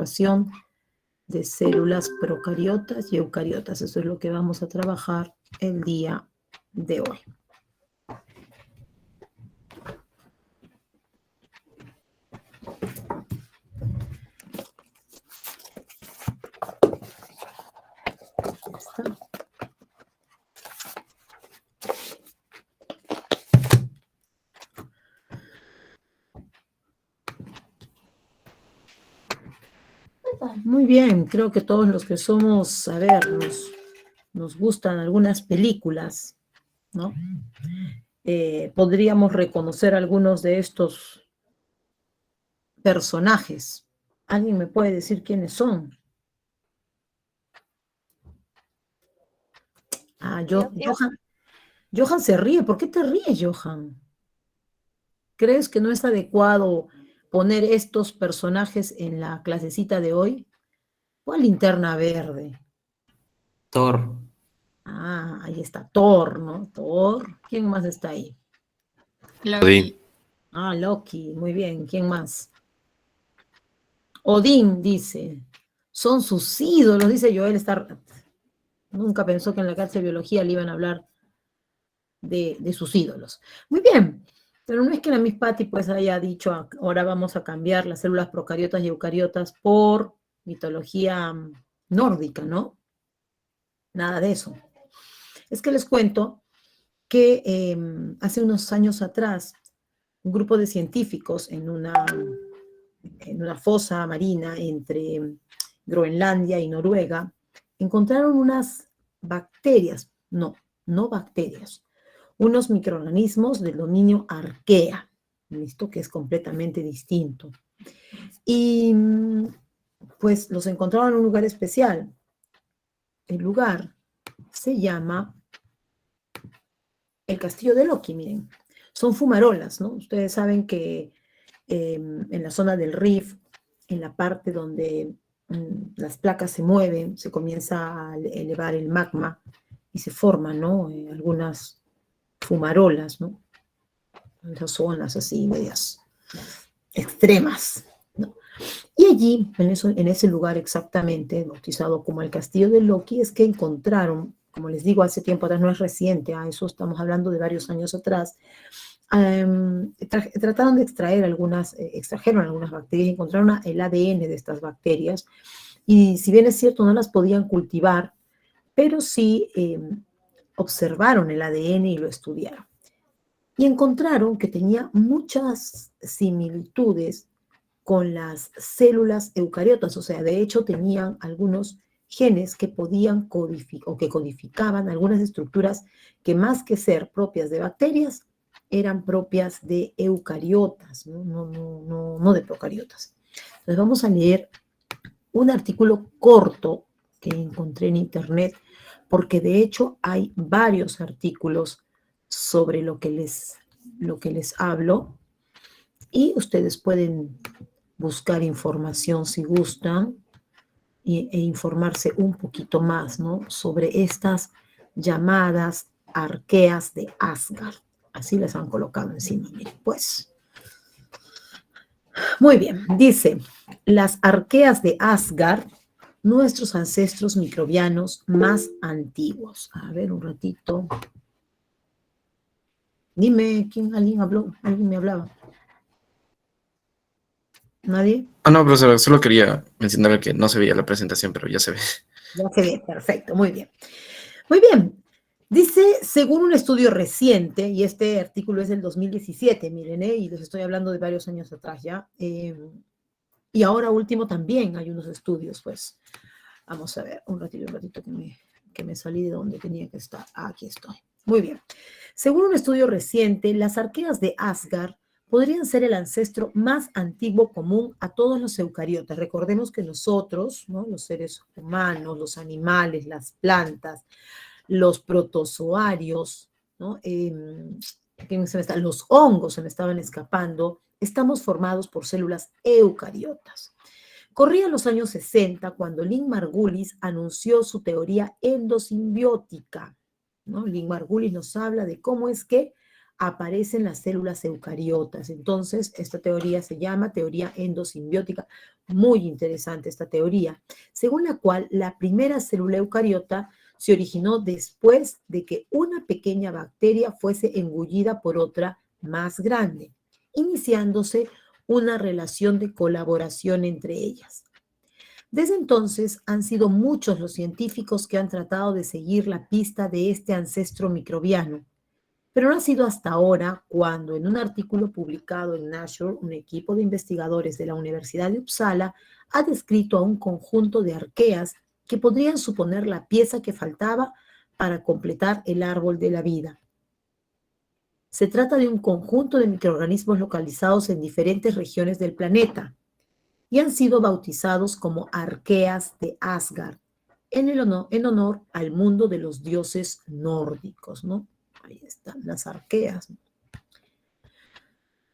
clasificación de células procariotas y eucariotas. Eso es lo que vamos a trabajar el día de hoy. Muy bien, creo que todos los que somos, a ver, nos gustan algunas películas, ¿no? Podríamos reconocer algunos de estos personajes. ¿Alguien me puede decir quiénes son? Ah, Johan se ríe. ¿Por qué te ríes, Johan? ¿Crees que no es adecuado poner estos personajes en la clasecita de hoy? ¿Cuál linterna verde? Thor. Ah, ahí está Thor, ¿no? Thor. ¿Quién más está ahí? Loki. Ah, Loki. Muy bien. ¿Quién más? Odín dice. Son sus ídolos, dice Joel. Nunca pensó que en la clase de biología le iban a hablar de sus ídolos. Muy bien. Pero no es que la Miss Patty pues haya dicho, ahora vamos a cambiar las células procariotas y eucariotas por mitología nórdica, ¿no? Nada de eso. Es que les cuento que hace unos años atrás, un grupo de científicos en una fosa marina entre Groenlandia y Noruega, encontraron unas bacterias, no bacterias, unos microorganismos del dominio arquea, ¿listo? Que es completamente distinto. Y pues los encontraron en un lugar especial. El lugar se llama el Castillo de Loki, miren. Son fumarolas, ¿no? Ustedes saben que en la zona del Rift, en la parte donde las placas se mueven, se comienza a elevar el magma y se forman, ¿no? Algunas fumarolas, ¿no? Esas zonas así, medias extremas, ¿no? Y allí, en ese lugar exactamente, bautizado como el Castillo de Loki, es que encontraron, como les digo, hace tiempo atrás, no es reciente, a eso estamos hablando de varios años atrás, trataron de extrajeron algunas bacterias y encontraron el ADN de estas bacterias, y si bien es cierto, no las podían cultivar, pero sí observaron el ADN y lo estudiaron. Y encontraron que tenía muchas similitudes con las células eucariotas, o sea, de hecho tenían algunos genes que podían codificar o que codificaban algunas estructuras que más que ser propias de bacterias, eran propias de eucariotas, no de procariotas. Entonces vamos a leer un artículo corto que encontré en internet, porque de hecho hay varios artículos sobre lo que les hablo, y ustedes pueden buscar información si gustan e informarse un poquito más, ¿no? Sobre estas llamadas arqueas de Asgard. Así les han colocado encima, miren, pues. Muy bien, dice, las arqueas de Asgard, nuestros ancestros microbianos más antiguos. A ver, un ratito. Dime, ¿alguien habló? ¿Alguien me hablaba? ¿Nadie? Ah, no, profesor, solo quería mencionar que no se veía la presentación, pero ya se ve. Ya se ve, perfecto, muy bien. Muy bien. Dice, según un estudio reciente, y este artículo es del 2017, miren, y les estoy hablando de varios años atrás ya, y ahora último también hay unos estudios, pues, vamos a ver, un ratito que me salí de donde tenía que estar. Aquí estoy. Muy bien. Según un estudio reciente, las arqueas de Asgard podrían ser el ancestro más antiguo común a todos los eucariotas. Recordemos que nosotros, ¿no? Los seres humanos, los animales, las plantas, los protozoarios, ¿no? Los hongos se me estaban escapando, estamos formados por células eucariotas. Corrían los años 60 cuando Lynn Margulis anunció su teoría endosimbiótica, ¿no? Lynn Margulis nos habla de cómo es que aparecen las células eucariotas. Entonces, esta teoría se llama teoría endosimbiótica. Muy interesante esta teoría, según la cual la primera célula eucariota se originó después de que una pequeña bacteria fuese engullida por otra más grande, iniciándose una relación de colaboración entre ellas. Desde entonces han sido muchos los científicos que han tratado de seguir la pista de este ancestro microbiano, pero no ha sido hasta ahora cuando en un artículo publicado en Nature, un equipo de investigadores de la Universidad de Uppsala ha descrito a un conjunto de arqueas que podrían suponer la pieza que faltaba para completar el árbol de la vida. Se trata de un conjunto de microorganismos localizados en diferentes regiones del planeta y han sido bautizados como arqueas de Asgard, en honor al mundo de los dioses nórdicos, ¿no? Ahí están las arqueas.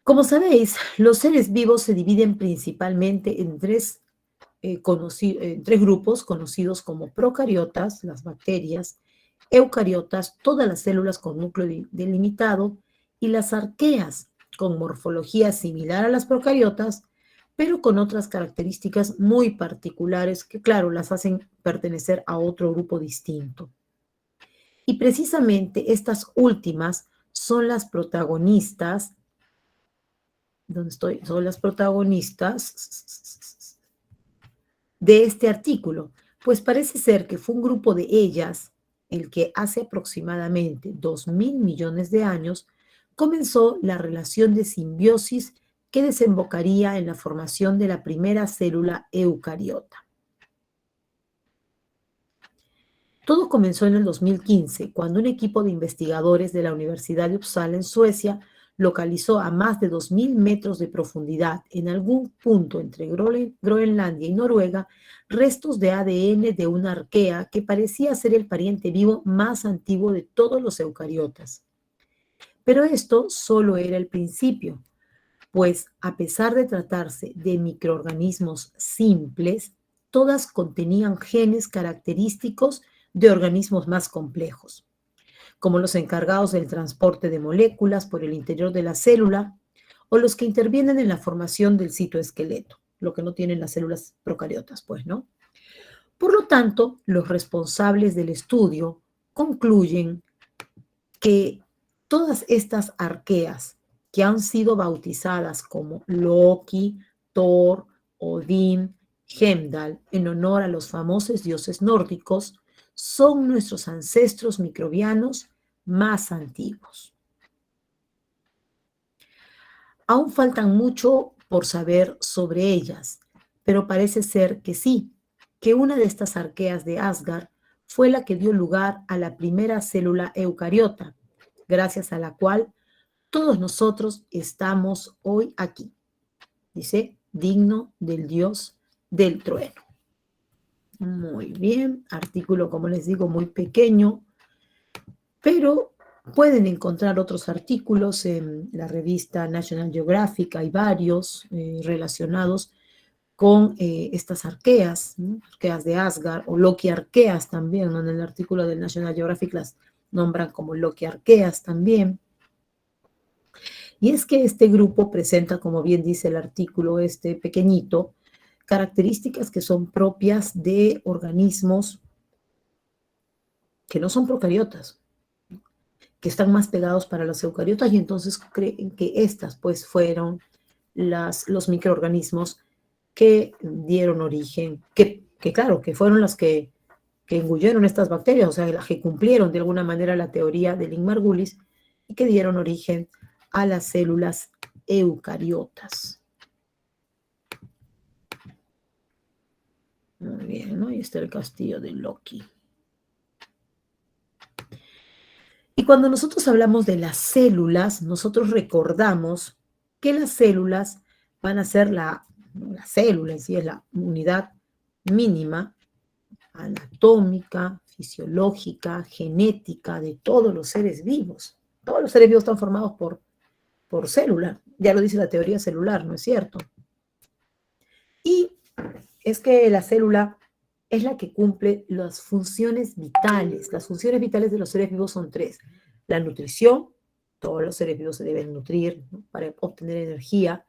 Como sabéis, los seres vivos se dividen principalmente en tres grupos conocidos como procariotas, las bacterias, eucariotas, todas las células con núcleo delimitado, y las arqueas, con morfología similar a las procariotas, pero con otras características muy particulares que, claro, las hacen pertenecer a otro grupo distinto. Y precisamente estas últimas son las protagonistas, ¿dónde estoy? Son las protagonistas de este artículo, pues parece ser que fue un grupo de ellas el que hace aproximadamente 2.000 millones de años comenzó la relación de simbiosis que desembocaría en la formación de la primera célula eucariota. Todo comenzó en el 2015, cuando un equipo de investigadores de la Universidad de Uppsala en Suecia localizó a más de 2.000 metros de profundidad, en algún punto entre Groenlandia y Noruega, restos de ADN de una arquea que parecía ser el pariente vivo más antiguo de todos los eucariotas. Pero esto solo era el principio, pues a pesar de tratarse de microorganismos simples, todas contenían genes característicos de organismos más complejos, como los encargados del transporte de moléculas por el interior de la célula o los que intervienen en la formación del citoesqueleto, lo que no tienen las células procariotas, pues, ¿no? Por lo tanto, los responsables del estudio concluyen que todas estas arqueas que han sido bautizadas como Loki, Thor, Odín, Heimdall, en honor a los famosos dioses nórdicos, son nuestros ancestros microbianos más antiguos. Aún faltan mucho por saber sobre ellas, pero parece ser que sí, que una de estas arqueas de Asgard fue la que dio lugar a la primera célula eucariota, gracias a la cual todos nosotros estamos hoy aquí. Dice, digno del dios del trueno. Muy bien, artículo, como les digo, muy pequeño, pero pueden encontrar otros artículos en la revista National Geographic, hay varios relacionados con estas arqueas, ¿no? Arqueas de Asgard o Loki arqueas también, ¿no? En el artículo del National Geographic las nombran como Loki arqueas también. Y es que este grupo presenta, como bien dice el artículo este pequeñito, características que son propias de organismos que no son procariotas, que están más pegados para los eucariotas y entonces creen que estas pues fueron los microorganismos que dieron origen, que claro, que fueron las que engulleron estas bacterias, o sea, las que cumplieron de alguna manera la teoría de Lynn Margulis y que dieron origen a las células eucariotas. Muy bien, ¿no? Ahí está el castillo de Loki. Y cuando nosotros hablamos de las células, nosotros recordamos que las células van a ser la célula en sí, es la unidad mínima anatómica, fisiológica, genética de todos los seres vivos. Todos los seres vivos están formados por célula. Ya lo dice la teoría celular, ¿no es cierto? Y es que la célula es la que cumple las funciones vitales. Las funciones vitales de los seres vivos son tres: la nutrición, todos los seres vivos se deben nutrir, ¿no?, para obtener energía.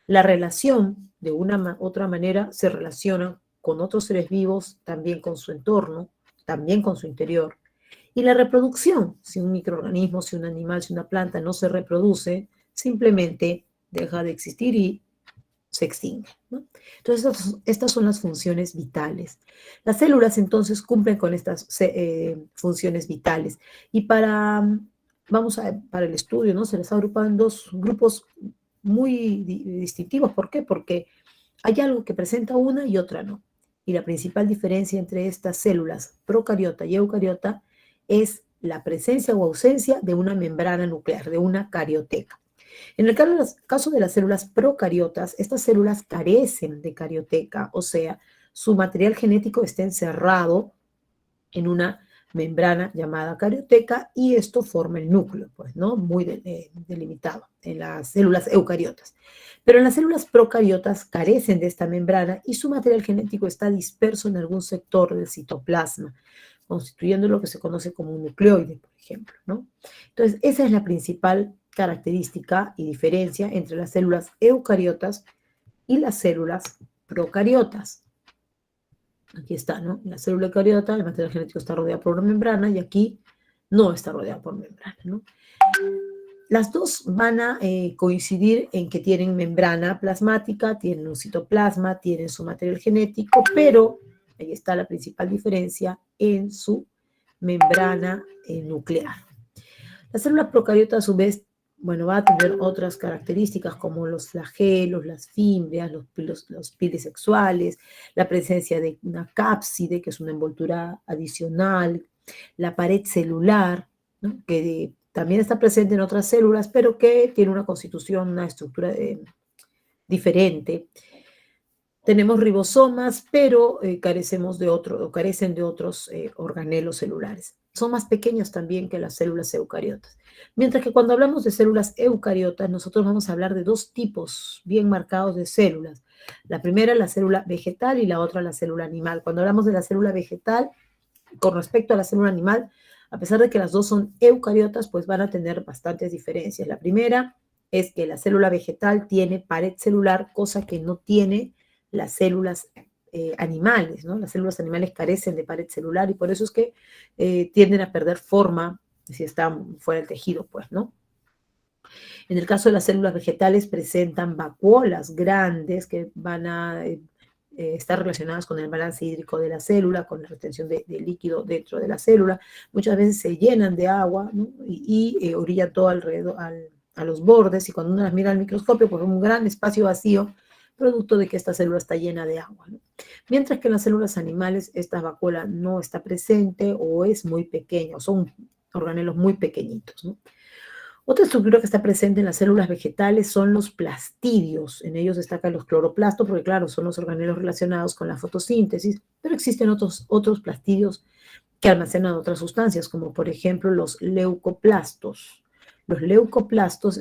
La relación, de una otra manera, se relaciona con otros seres vivos, también con su entorno, también con su interior. Y la reproducción, si un microorganismo, si un animal, si una planta no se reproduce, simplemente deja de existir y se extingue, ¿no? Entonces, estas son las funciones vitales. Las células, entonces, cumplen con estas funciones vitales. Y para el estudio, ¿no?, se les ha agrupado en dos grupos muy distintivos. ¿Por qué? Porque hay algo que presenta una y otra no. Y la principal diferencia entre estas células, procariota y eucariota, es la presencia o ausencia de una membrana nuclear, de una carioteca. En el caso de las células procariotas, estas células carecen de carioteca, o sea, su material genético está encerrado en una membrana llamada carioteca y esto forma el núcleo, pues, ¿no?, muy delimitado en las células eucariotas. Pero en las células procariotas carecen de esta membrana y su material genético está disperso en algún sector del citoplasma, constituyendo lo que se conoce como un nucleoide, por ejemplo, ¿no? Entonces, esa es la principal característica y diferencia entre las células eucariotas y las células procariotas. Aquí está, ¿no? La célula eucariota, el material genético está rodeado por una membrana y aquí no está rodeado por membrana, ¿no? Las dos van a coincidir en que tienen membrana plasmática, tienen un citoplasma, tienen su material genético, pero ahí está la principal diferencia en su membrana nuclear. La célula procariota, a su vez, bueno, va a tener otras características como los flagelos, las fimbrias, los piles sexuales, la presencia de una cápside, que es una envoltura adicional, la pared celular, ¿no?, que también está presente en otras células, pero que tiene una constitución, una estructura diferente. Tenemos ribosomas, pero carecen de otros organelos celulares. Son más pequeños también que las células eucariotas. Mientras que cuando hablamos de células eucariotas, nosotros vamos a hablar de dos tipos bien marcados de células. La primera, la célula vegetal, y la otra, la célula animal. Cuando hablamos de la célula vegetal, con respecto a la célula animal, a pesar de que las dos son eucariotas, pues van a tener bastantes diferencias. La primera es que la célula vegetal tiene pared celular, cosa que no tiene las células animales, ¿no? Las células animales carecen de pared celular y por eso es que tienden a perder forma si están fuera del tejido, pues, ¿no? En el caso de las células vegetales presentan vacuolas grandes que van a estar relacionadas con el balance hídrico de la célula, con la retención de líquido dentro de la célula. Muchas veces se llenan de agua, ¿no?, y orillan todo alrededor a los bordes, y cuando uno las mira al microscopio, pues un gran espacio vacío, producto de que esta célula está llena de agua, ¿no? Mientras que en las células animales esta vacuola no está presente o es muy pequeña, o son organelos muy pequeñitos, ¿no? Otra estructura que está presente en las células vegetales son los plastidios. En ellos destacan los cloroplastos, porque claro, son los organelos relacionados con la fotosíntesis, pero existen otros plastidios que almacenan otras sustancias, como por ejemplo los leucoplastos. Los leucoplastos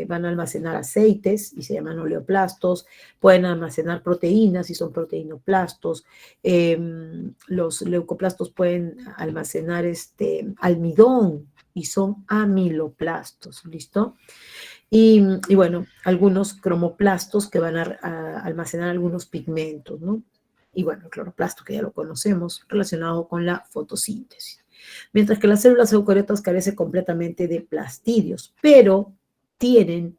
van a almacenar aceites y se llaman oleoplastos, pueden almacenar proteínas y son proteinoplastos. Los leucoplastos pueden almacenar almidón y son amiloplastos, ¿listo? Y bueno, algunos cromoplastos que van a almacenar algunos pigmentos, ¿no? Y bueno, el cloroplasto, que ya lo conocemos, relacionado con la fotosíntesis. Mientras que las células eucariotas carecen completamente de plastidios, pero tienen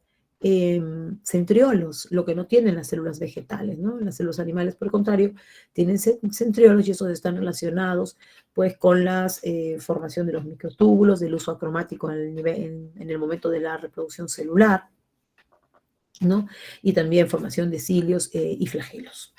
centriolos, lo que no tienen las células vegetales, ¿no? Las células animales, por el contrario, tienen centriolos y esos están relacionados pues con la formación de los microtúbulos, del uso acromático en el momento de la reproducción celular, ¿no? Y también formación de cilios y flagelos.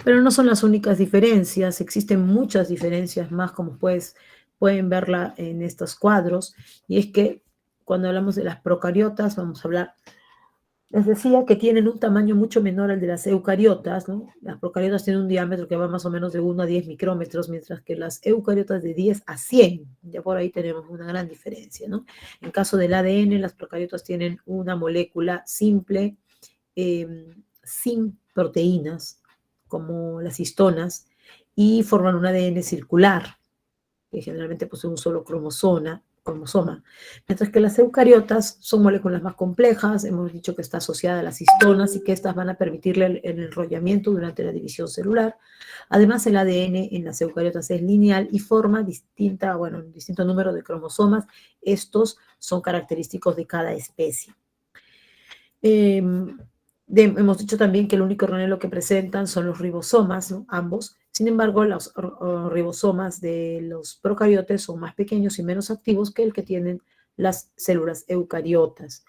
Pero no son las únicas diferencias, existen muchas diferencias más, como pueden verla en estos cuadros, y es que cuando hablamos de las procariotas, vamos a hablar, les decía que tienen un tamaño mucho menor al de las eucariotas, ¿no? Las procariotas tienen un diámetro que va más o menos de 1 a 10 micrómetros, mientras que las eucariotas de 10 a 100, ya por ahí tenemos una gran diferencia, ¿no? En caso del ADN, las procariotas tienen una molécula simple, sin proteínas, como las histonas, y forman un ADN circular, que generalmente posee un solo cromosoma, mientras que las eucariotas son moléculas más complejas. Hemos dicho que está asociada a las histonas y que estas van a permitirle el enrollamiento durante la división celular. Además, el ADN en las eucariotas es lineal y forma un distinto número de cromosomas. Estos son característicos de cada especie. Hemos dicho también que el único organelo que presentan son los ribosomas, ¿no? Ambos. Sin embargo, los ribosomas de los procariotes son más pequeños y menos activos que el que tienen las células eucariotas.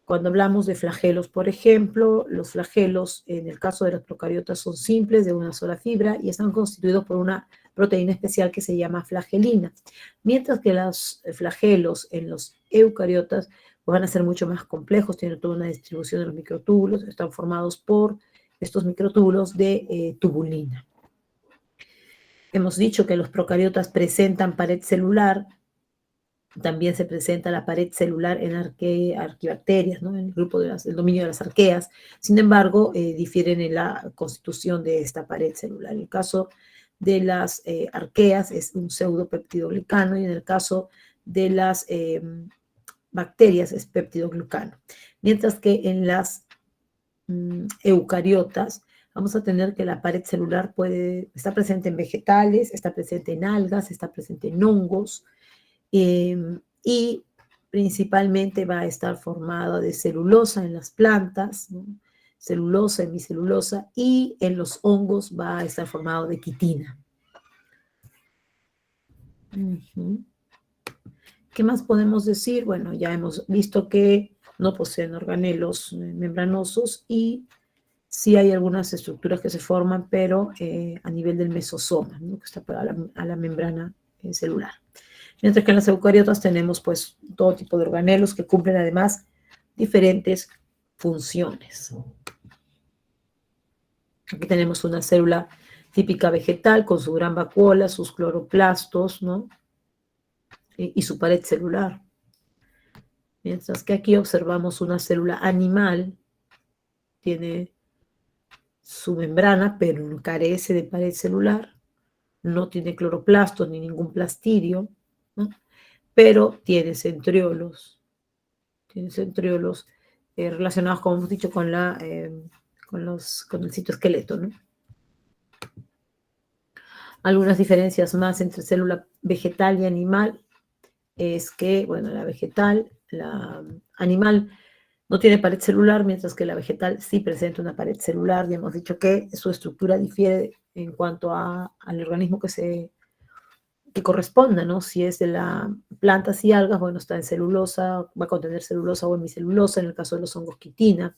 Cuando hablamos de flagelos, por ejemplo, los flagelos en el caso de los procariotas son simples, de una sola fibra, y están constituidos por una proteína especial que se llama flagelina, mientras que los flagelos en los eucariotas van a ser mucho más complejos, tienen toda una distribución de los microtúbulos, están formados por estos microtúbulos de tubulina. Hemos dicho que los procariotas presentan pared celular, también se presenta la pared celular en arqueabacterias, ¿no? En el grupo del dominio de las arqueas. Sin embargo, difieren en la constitución de esta pared celular. En el caso de las arqueas es un pseudopeptidoglicano y en el caso de las bacterias es peptidoglucano. Mientras que en las eucariotas vamos a tener que la pared celular está presente en vegetales, está presente en algas, está presente en hongos, y principalmente va a estar formada de celulosa en las plantas, ¿no? Celulosa, hemicelulosa, y en los hongos va a estar formado de quitina. ¿Qué más podemos decir? Bueno, ya hemos visto que no poseen organelos membranosos y sí hay algunas estructuras que se forman, pero a nivel del mesosoma, ¿no? Que está pegada a la membrana celular. Mientras que en las eucariotas tenemos pues todo tipo de organelos que cumplen además diferentes funciones. Aquí tenemos una célula típica vegetal con su gran vacuola, sus cloroplastos, ¿no? Y su pared celular. Mientras que aquí observamos una célula animal, tiene su membrana, pero carece de pared celular, no tiene cloroplastos ni ningún plastidio, ¿no? Pero tiene centriolos relacionados, como hemos dicho, con el citoesqueleto, ¿no? Algunas diferencias más entre célula vegetal y animal es que, bueno, la animal no tiene pared celular, mientras que la vegetal sí presenta una pared celular. Ya hemos dicho que su estructura difiere en cuanto al organismo que corresponda, ¿no? Si es de la plantas y algas, bueno, está en celulosa, va a contener celulosa o hemicelulosa, en el caso de los hongos quitina.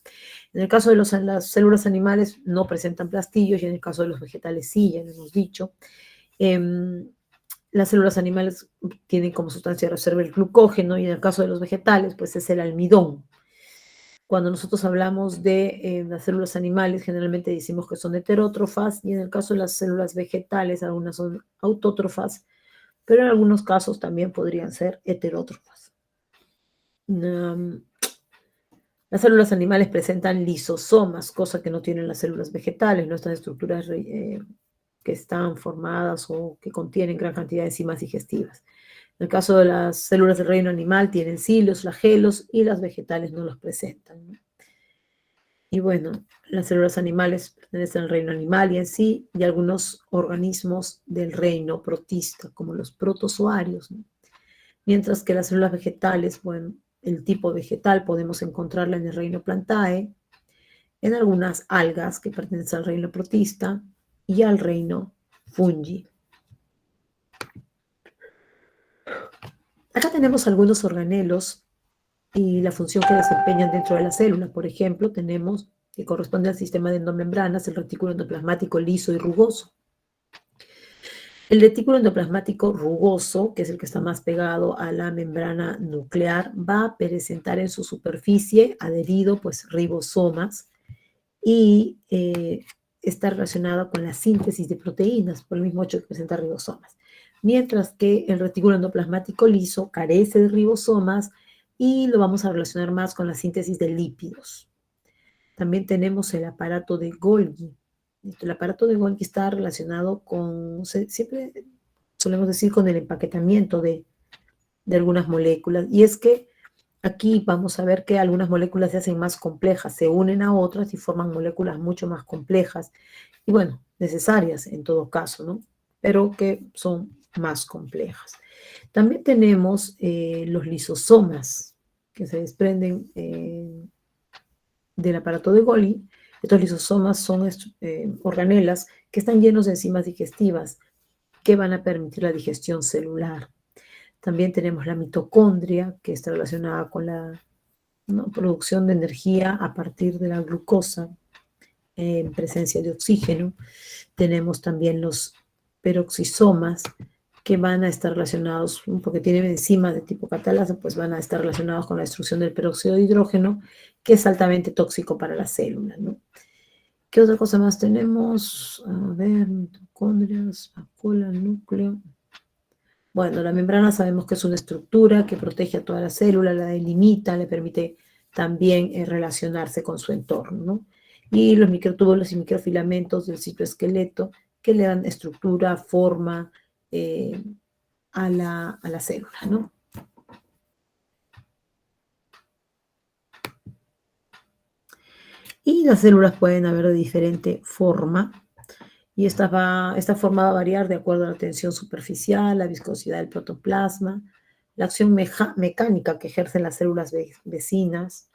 En el caso de las células animales no presentan plastillos y en el caso de los vegetales sí, ya lo hemos dicho. Las células animales tienen como sustancia de reserva el glucógeno y en el caso de los vegetales, pues es el almidón. Cuando nosotros hablamos de las células animales, generalmente decimos que son heterótrofas y en el caso de las células vegetales, algunas son autótrofas, pero en algunos casos también podrían ser heterótrofas. Las células animales presentan lisosomas, cosa que no tienen las células vegetales, ¿no? Estas estructuras que están formadas o que contienen gran cantidad de enzimas digestivas. En el caso de las células del reino animal tienen cilios, flagelos y las vegetales no los presentan, ¿no? Y bueno, las células animales pertenecen al reino animal y en sí, y algunos organismos del reino protista, como los protozoarios, ¿no? Mientras que las células vegetales, bueno, el tipo vegetal podemos encontrarla en el reino Plantae, en algunas algas que pertenecen al reino protista y al reino Fungi. Acá tenemos algunos organelos y la función que desempeñan dentro de la célula. Por ejemplo, tenemos que corresponde al sistema de endomembranas, el retículo endoplasmático liso y rugoso. El retículo endoplasmático rugoso, que es el que está más pegado a la membrana nuclear, va a presentar en su superficie adherido pues ribosomas y está relacionado con la síntesis de proteínas, por el mismo hecho que presenta ribosomas. Mientras que el retículo endoplasmático liso carece de ribosomas y lo vamos a relacionar más con la síntesis de lípidos. También tenemos el aparato de Golgi. El aparato de Golgi está relacionado con, siempre solemos decir, con el empaquetamiento de algunas moléculas. Y es que aquí vamos a ver que algunas moléculas se hacen más complejas, se unen a otras y forman moléculas mucho más complejas. Y bueno, necesarias en todo caso, ¿no? Pero que son más complejas. También tenemos los lisosomas que se desprenden del aparato de Golgi. Estos lisosomas son organelas que están llenos de enzimas digestivas que van a permitir la digestión celular. También tenemos la mitocondria, que está relacionada con la producción de energía a partir de la glucosa en presencia de oxígeno. Tenemos también los peroxisomas, que van a estar relacionados, porque tienen enzimas de tipo catalasa, pues van a estar relacionados con la destrucción del peróxido de hidrógeno, que es altamente tóxico para las células, ¿no? ¿Qué otra cosa más tenemos? A ver, mitocondrias, la cola, el núcleo. Bueno, la membrana sabemos que es una estructura que protege a toda la célula, la delimita, le permite también relacionarse con su entorno, ¿no? Y los microtúbulos y microfilamentos del citoesqueleto que le dan estructura, forma a la célula, ¿no? Y las células pueden haber de diferente forma, y esta forma va a variar de acuerdo a la tensión superficial, la viscosidad del protoplasma, la acción mecánica que ejercen las células vecinas,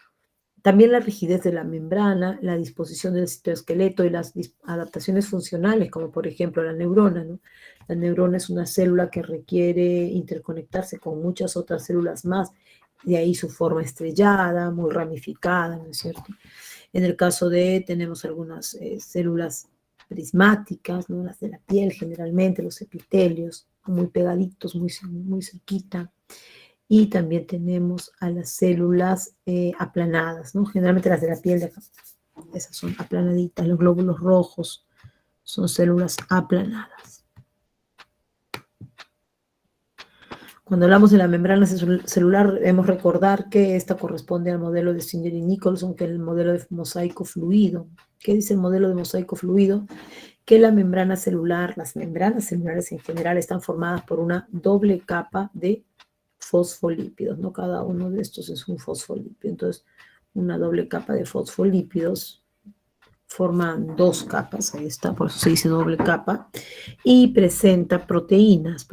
también la rigidez de la membrana, la disposición del citoesqueleto y las adaptaciones funcionales, como por ejemplo la neurona, ¿no? La neurona es una célula que requiere interconectarse con muchas otras células más, de ahí su forma estrellada, muy ramificada, ¿no es cierto? En el caso tenemos algunas células prismáticas, ¿no? Las de la piel generalmente, los epitelios, muy pegaditos, muy cerquita. Y también tenemos a las células aplanadas, ¿no? Generalmente las de la piel, esas son aplanaditas. Los glóbulos rojos son células aplanadas. Cuando hablamos de la membrana celular, debemos recordar que esta corresponde al modelo de Singer y Nicholson, que es el modelo de mosaico fluido. ¿Qué dice el modelo de mosaico fluido? Que la membrana celular, las membranas celulares en general, están formadas por una doble capa de fosfolípidos, ¿no? Cada uno de estos es un fosfolípido. Entonces, una doble capa de fosfolípidos forman dos capas, ahí está, por eso se dice doble capa, y presenta proteínas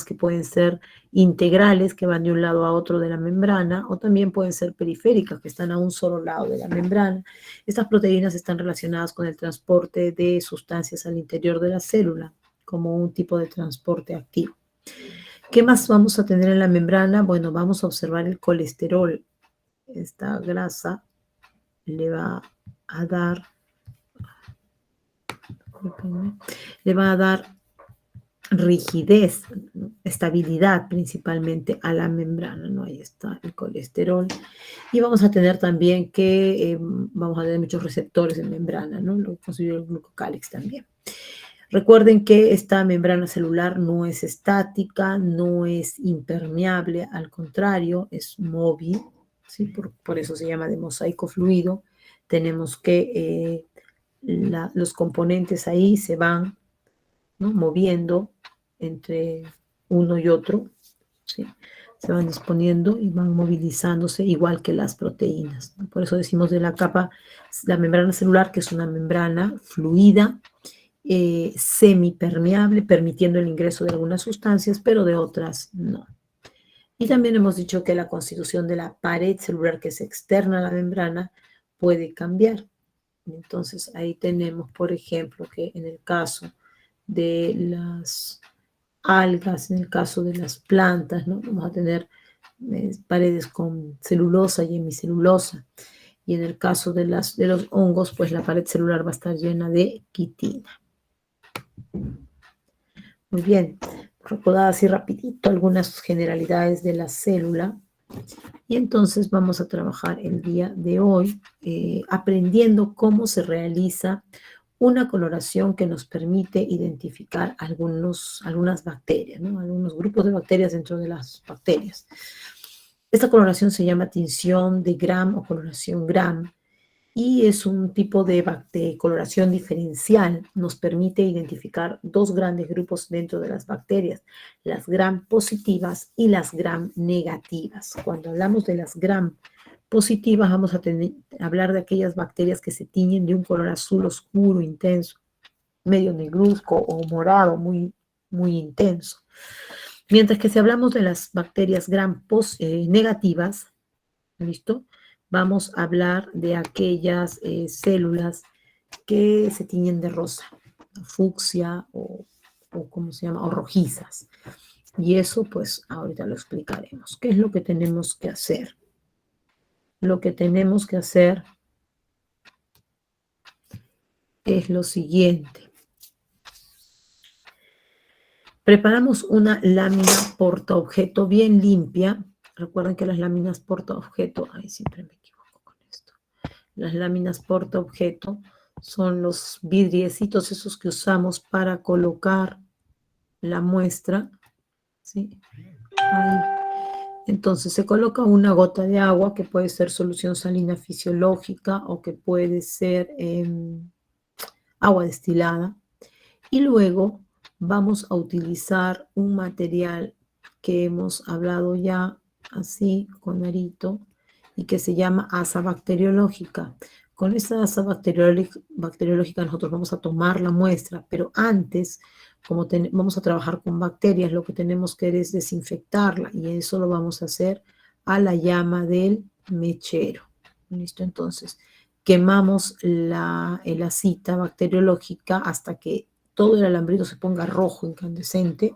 que pueden ser integrales, que van de un lado a otro de la membrana, o también pueden ser periféricas, que están a un solo lado de la membrana. Estas proteínas están relacionadas con el transporte de sustancias al interior de la célula, como un tipo de transporte activo. ¿Qué más vamos a tener en la membrana? Bueno, vamos a observar el colesterol. Esta grasa le va a dar rigidez, estabilidad principalmente a la membrana, ¿no? Ahí está el colesterol. Y vamos a tener también que vamos a tener muchos receptores en membrana, ¿no? Lo considero el glucocálix también. Recuerden que esta membrana celular no es estática, no es impermeable, al contrario, es móvil, ¿sí? Por eso se llama de mosaico fluido. Tenemos que los componentes ahí se van, ¿no? Moviendo entre uno y otro, ¿sí? Se van disponiendo y van movilizándose igual que las proteínas, ¿no? Por eso decimos de la capa, la membrana celular, que es una membrana fluida, semipermeable, permitiendo el ingreso de algunas sustancias, pero de otras no. Y también hemos dicho que la constitución de la pared celular, que es externa a la membrana, puede cambiar. Entonces ahí tenemos, por ejemplo, que en el caso de las algas, en el caso de las plantas, ¿no? Vamos a tener paredes con celulosa y hemicelulosa. Y en el caso de los hongos, pues la pared celular va a estar llena de quitina. Muy bien, recordad así rapidito algunas generalidades de la célula. Y entonces vamos a trabajar el día de hoy aprendiendo cómo se realiza una coloración que nos permite identificar algunas bacterias, ¿no? Algunos grupos de bacterias dentro de las bacterias. Esta coloración se llama tinción de Gram o coloración Gram. y es un tipo de coloración diferencial. Nos permite identificar dos grandes grupos dentro de las bacterias, las gram positivas y las gram negativas. Cuando hablamos de las gram positivas, vamos a hablar de aquellas bacterias que se tiñen de un color azul oscuro, intenso, medio negruzco o morado, muy, muy intenso. Mientras que si hablamos de las bacterias gram negativas, ¿listo? Vamos a hablar de aquellas células que se tiñen de rosa, fucsia o ¿cómo se llama? O rojizas. Y eso, pues, ahorita lo explicaremos. ¿Qué es lo que tenemos que hacer? Lo que tenemos que hacer es lo siguiente. Preparamos una lámina portaobjeto bien limpia. Recuerden que las láminas portaobjeto, ay, siempre me equivoco con esto. Las láminas portaobjeto son los vidriecitos esos que usamos para colocar la muestra, ¿sí? Ahí. Entonces se coloca una gota de agua que puede ser solución salina fisiológica o que puede ser agua destilada. Y luego vamos a utilizar un material que hemos hablado ya así con arito y que se llama asa bacteriológica. Con esa asa bacteriológica nosotros vamos a tomar la muestra, pero antes, como vamos a trabajar con bacterias, lo que tenemos que es desinfectarla y eso lo vamos a hacer a la llama del mechero. ¿Listo? Entonces, quemamos la asita bacteriológica hasta que todo el alambrito se ponga rojo, incandescente.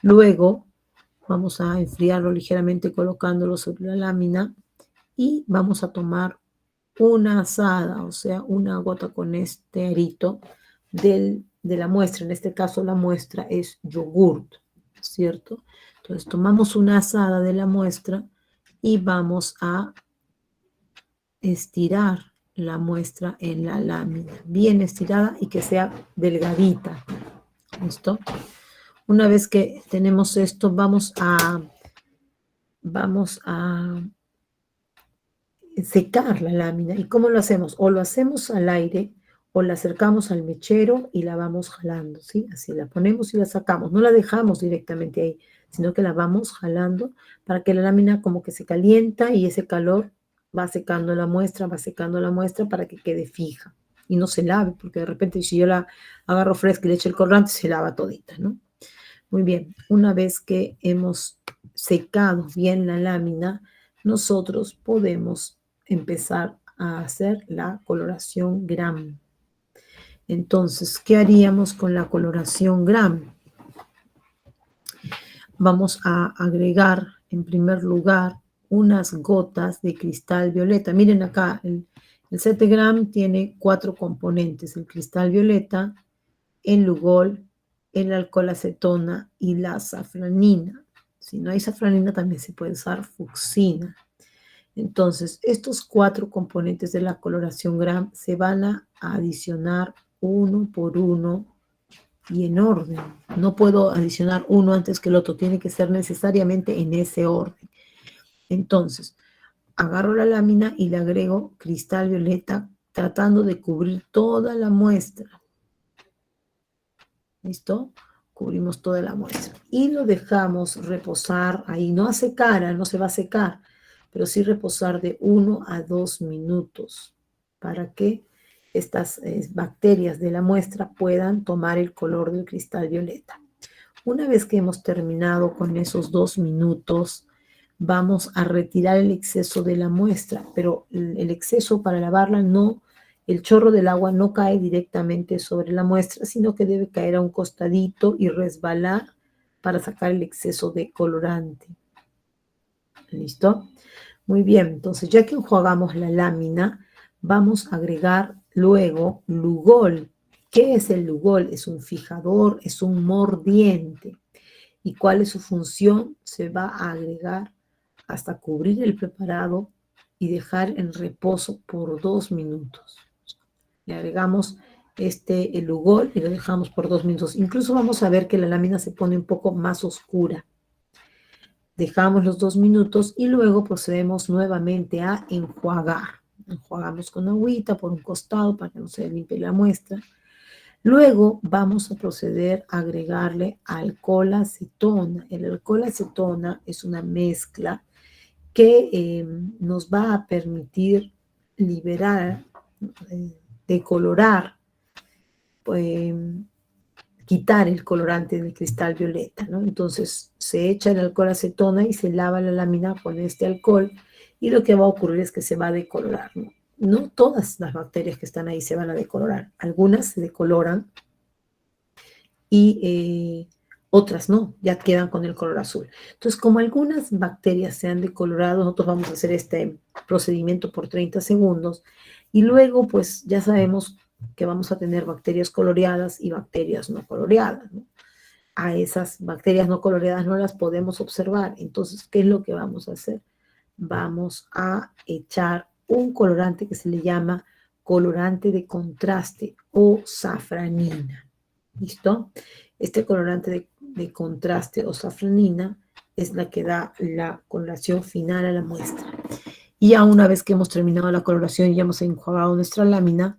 Luego vamos a enfriarlo ligeramente colocándolo sobre la lámina y vamos a tomar una azada, o sea, una gota con este arito de la muestra. En este caso la muestra es yogurt, ¿cierto? Entonces tomamos una azada de la muestra y vamos a estirar la muestra en la lámina, bien estirada y que sea delgadita. ¿Listo? Una vez que tenemos esto, vamos a secar la lámina. ¿Y cómo lo hacemos? O lo hacemos al aire o la acercamos al mechero y la vamos jalando, ¿sí? Así la ponemos y la sacamos. No la dejamos directamente ahí, sino que la vamos jalando para que la lámina como que se calienta y ese calor va secando la muestra para que quede fija y no se lave, porque de repente si yo la agarro fresca y le echo el colorante, se lava todita, ¿no? Muy bien, una vez que hemos secado bien la lámina, nosotros podemos empezar a hacer la coloración gram. Entonces, ¿qué haríamos con la coloración gram? Vamos a agregar, en primer lugar, unas gotas de cristal violeta. Miren acá, el 7 gram tiene 4 componentes: el cristal violeta, el lugol, el alcohol acetona y la safranina. Si no hay safranina, también se puede usar fucsina. Entonces, estos 4 componentes de la coloración gram se van a adicionar uno por uno y en orden. No puedo adicionar uno antes que el otro, tiene que ser necesariamente en ese orden. Entonces, agarro la lámina y le agrego cristal violeta, tratando de cubrir toda la muestra. ¿Listo? Cubrimos toda la muestra. Y lo dejamos reposar ahí. No a secar, no se va a secar, pero sí reposar de 1 a 2 minutos para que estas bacterias de la muestra puedan tomar el color del cristal violeta. Una vez que hemos terminado con esos 2 minutos, vamos a retirar el exceso de la muestra, pero el exceso para lavarla no, el chorro del agua no cae directamente sobre la muestra, sino que debe caer a un costadito y resbalar para sacar el exceso de colorante. ¿Listo? Muy bien, entonces ya que enjuagamos la lámina, vamos a agregar luego lugol. ¿Qué es el lugol? Es un fijador, es un mordiente. ¿Y cuál es su función? Se va a agregar hasta cubrir el preparado y dejar en reposo por 2 minutos. Le agregamos el lugol y lo dejamos por 2 minutos. Incluso vamos a ver que la lámina se pone un poco más oscura. Dejamos los 2 minutos y luego procedemos nuevamente a enjuagar. Enjuagamos con agüita por un costado para que no se limpie la muestra. Luego vamos a proceder a agregarle alcohol acetona. El alcohol acetona es una mezcla que nos va a permitir liberar, decolorar, quitar el colorante del cristal violeta, ¿no? Entonces se echa el alcohol acetona y se lava la lámina con este alcohol y lo que va a ocurrir es que se va a decolorar, ¿no? No todas las bacterias que están ahí se van a decolorar, algunas se decoloran y otras no, ya quedan con el color azul. Entonces, como algunas bacterias se han decolorado, nosotros vamos a hacer este procedimiento por 30 segundos y luego, pues, ya sabemos que vamos a tener bacterias coloreadas y bacterias no coloreadas, ¿no? A esas bacterias no coloreadas no las podemos observar. Entonces, ¿qué es lo que vamos a hacer? Vamos a echar un colorante que se le llama colorante de contraste o safranina. ¿Listo? Este colorante de contraste o safranina es la que da la coloración final a la muestra. Y ya una vez que hemos terminado la coloración y ya hemos enjuagado nuestra lámina,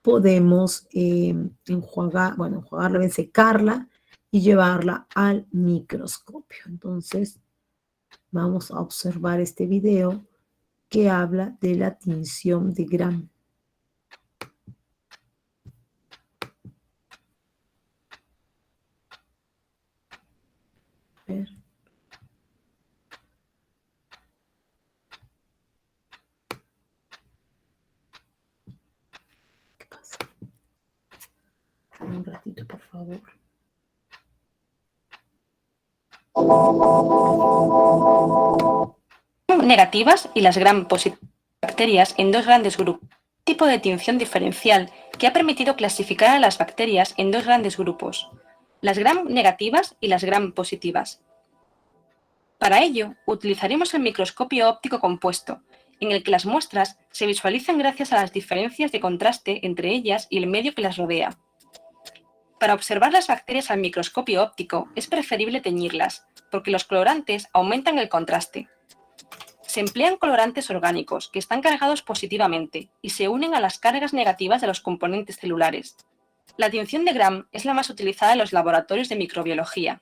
podemos enjuagarla, secarla y llevarla al microscopio. Entonces, vamos a observar este video que habla de la tinción de Gram. A ver. ¿Qué pasa? Un ratito, por favor. Negativas y las gram positivas bacterias en dos grandes grupos. Un tipo de tinción diferencial que ha permitido clasificar a las bacterias en dos grandes grupos, las gram negativas y las gram positivas. Para ello, utilizaremos el microscopio óptico compuesto, en el que las muestras se visualizan gracias a las diferencias de contraste entre ellas y el medio que las rodea. Para observar las bacterias al microscopio óptico es preferible teñirlas, porque los colorantes aumentan el contraste. Se emplean colorantes orgánicos que están cargados positivamente y se unen a las cargas negativas de los componentes celulares. La tinción de Gram es la más utilizada en los laboratorios de microbiología.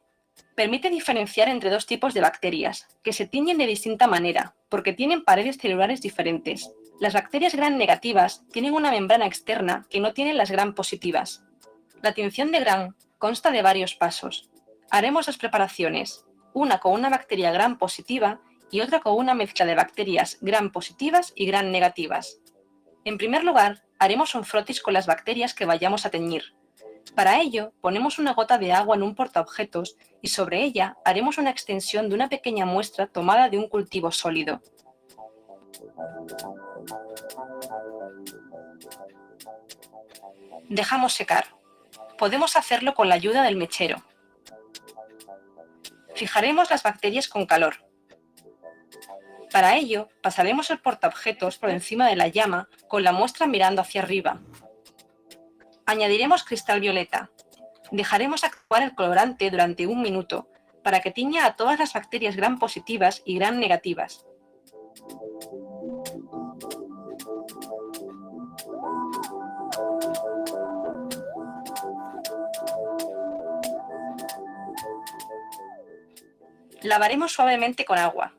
Permite diferenciar entre dos tipos de bacterias, que se tiñen de distinta manera, porque tienen paredes celulares diferentes. Las bacterias Gram negativas tienen una membrana externa que no tienen las Gram positivas. La tinción de Gram consta de varios pasos. Haremos dos preparaciones, una con una bacteria Gram positiva y otra con una mezcla de bacterias Gram positivas y Gram negativas. En primer lugar, haremos un frotis con las bacterias que vayamos a teñir. Para ello, ponemos una gota de agua en un portaobjetos y sobre ella haremos una extensión de una pequeña muestra tomada de un cultivo sólido. Dejamos secar. Podemos hacerlo con la ayuda del mechero. Fijaremos las bacterias con calor. Para ello, pasaremos el portaobjetos por encima de la llama con la muestra mirando hacia arriba. Añadiremos cristal violeta. Dejaremos actuar el colorante durante 1 minuto para que tiña a todas las bacterias Gram positivas y Gram negativas. Lavaremos suavemente con agua.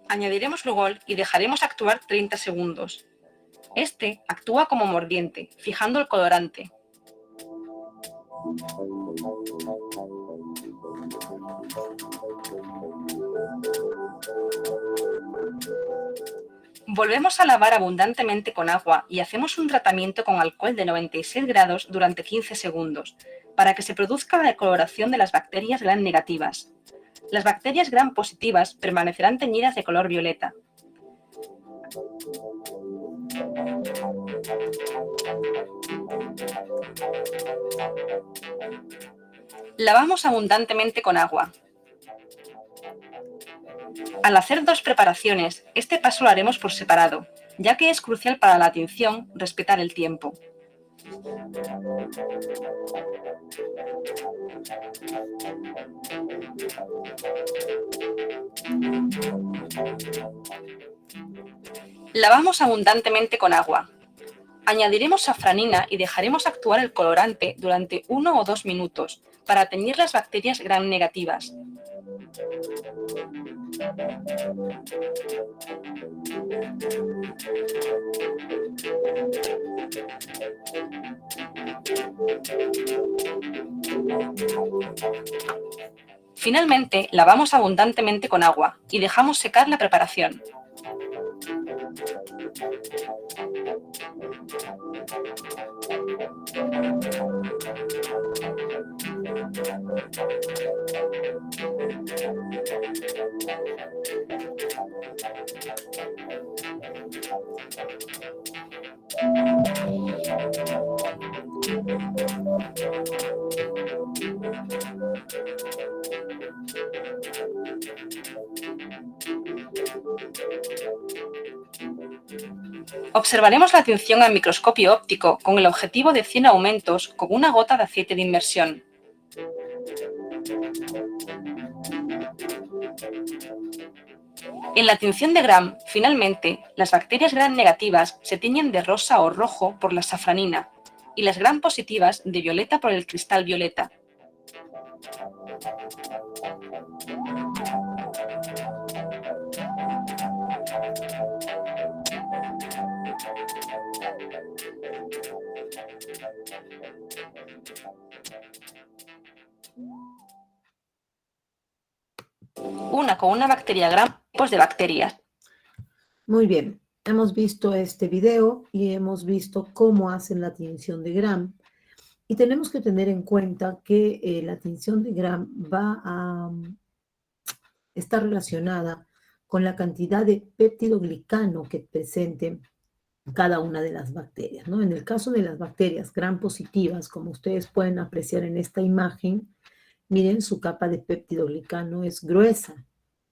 Añadiremos Lugol y dejaremos actuar 30 segundos. Este actúa como mordiente, fijando el colorante. Volvemos a lavar abundantemente con agua y hacemos un tratamiento con alcohol de 96 grados durante 15 segundos, para que se produzca la decoloración de las bacterias Gram negativas. Las bacterias Gram positivas permanecerán teñidas de color violeta. Lavamos abundantemente con agua. Al hacer dos preparaciones, este paso lo haremos por separado, ya que es crucial para la tinción respetar el tiempo. Lavamos abundantemente con agua. Añadiremos safranina y dejaremos actuar el colorante durante 1 o 2 minutos para teñir las bacterias gram negativas. Finalmente, lavamos abundantemente con agua y dejamos secar la preparación. Observaremos la tinción al microscopio óptico con el objetivo de 100 aumentos con una gota de aceite de inmersión. En la tinción de gram, finalmente, las bacterias gram negativas se tiñen de rosa o rojo por la safranina y las gram positivas de violeta por el cristal violeta. Una con una bacteria gram, tipos de bacterias. Muy bien, hemos visto este video y hemos visto cómo hacen la tinción de gram. Y tenemos que tener en cuenta que la tinción de gram está relacionada con la cantidad de peptidoglicano que presente cada una de las bacterias, ¿no? En el caso de las bacterias gram positivas, como ustedes pueden apreciar en esta imagen, miren, su capa de peptidoglicano es gruesa,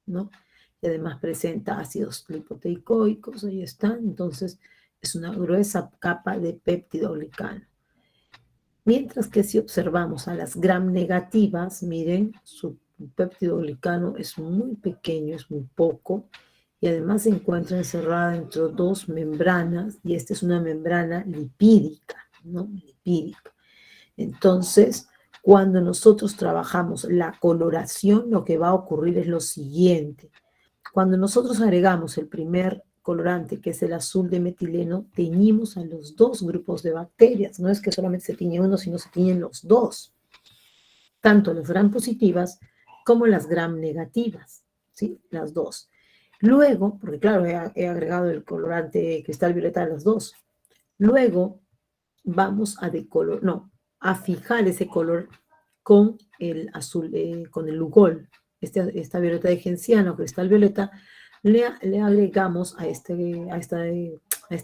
¿no? Y además presenta ácidos lipoteicoicos, ahí están, entonces es una gruesa capa de peptidoglicano. Mientras que si observamos a las gram negativas, miren, su peptidoglicano es muy pequeño, es muy poco, y además se encuentra encerrada entre dos membranas, y esta es una membrana lipídica, ¿no? Lipídica. Entonces, cuando nosotros trabajamos la coloración, lo que va a ocurrir es lo siguiente. Cuando nosotros agregamos el primer colorante, que es el azul de metileno, teñimos a los dos grupos de bacterias. No es que solamente se tiñe uno, sino se tiñen los dos. Tanto las gram positivas como las gram negativas, ¿sí? Las dos. Luego, porque claro, he agregado el colorante cristal violeta a las dos. Luego vamos a fijar ese color con el azul, con el Lugol. Esta violeta de genciana o cristal violeta, le agregamos a esta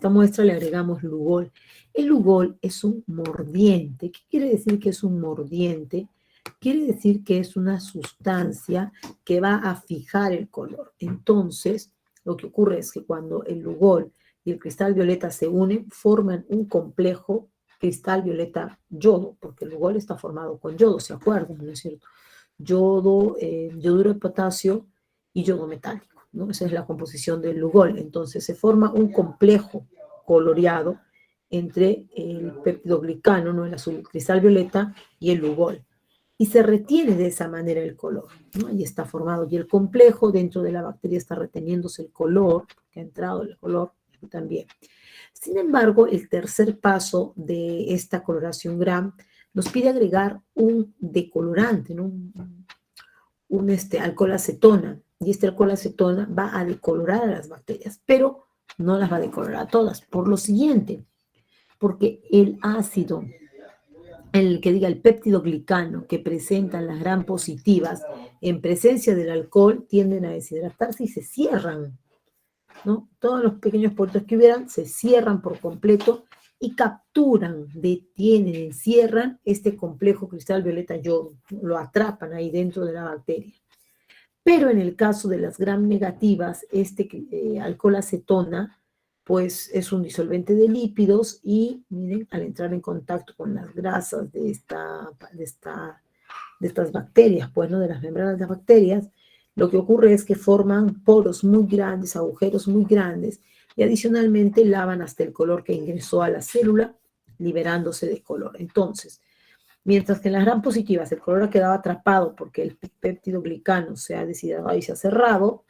muestra, le agregamos Lugol. El Lugol es un mordiente. ¿Qué quiere decir que es un mordiente? Quiere decir que es una sustancia que va a fijar el color. Entonces, lo que ocurre es que cuando el Lugol y el cristal violeta se unen, forman un complejo cristal violeta yodo, porque el Lugol está formado con yodo, ¿se acuerdan? ¿No es cierto? Yodo, yoduro de potasio y yodo metálico, ¿no? Esa es la composición del Lugol. Entonces se forma un complejo coloreado entre el peptidoglicano, ¿no? El azul cristal violeta y el Lugol. Y se retiene de esa manera el color, ¿no? Ahí está formado. Y el complejo dentro de la bacteria está reteniéndose el color, que ha entrado el color también. Sin embargo, el tercer paso de esta coloración gram nos pide agregar un decolorante, ¿no? un alcohol acetona. Y este alcohol acetona va a decolorar a las bacterias, pero no las va a decolorar a todas. Por lo siguiente, porque el ácido, el peptidoglicano que presentan las gram positivas en presencia del alcohol tienden a deshidratarse y se cierran, ¿no? Todos los pequeños poritos que hubieran se cierran por completo y capturan, detienen, encierran este complejo cristal violeta yodo, lo atrapan ahí dentro de la bacteria. Pero en el caso de las gram negativas, alcohol acetona, pues es un disolvente de lípidos y, miren, al entrar en contacto con las grasas de estas bacterias, pues, ¿no? De las membranas de las bacterias, lo que ocurre es que forman poros muy grandes, agujeros muy grandes, y adicionalmente lavan hasta el color que ingresó a la célula, liberándose de color. Entonces, mientras que en las gram positivas el color ha quedado atrapado porque el péptido glicano se ha deshidratado y se ha cerrado,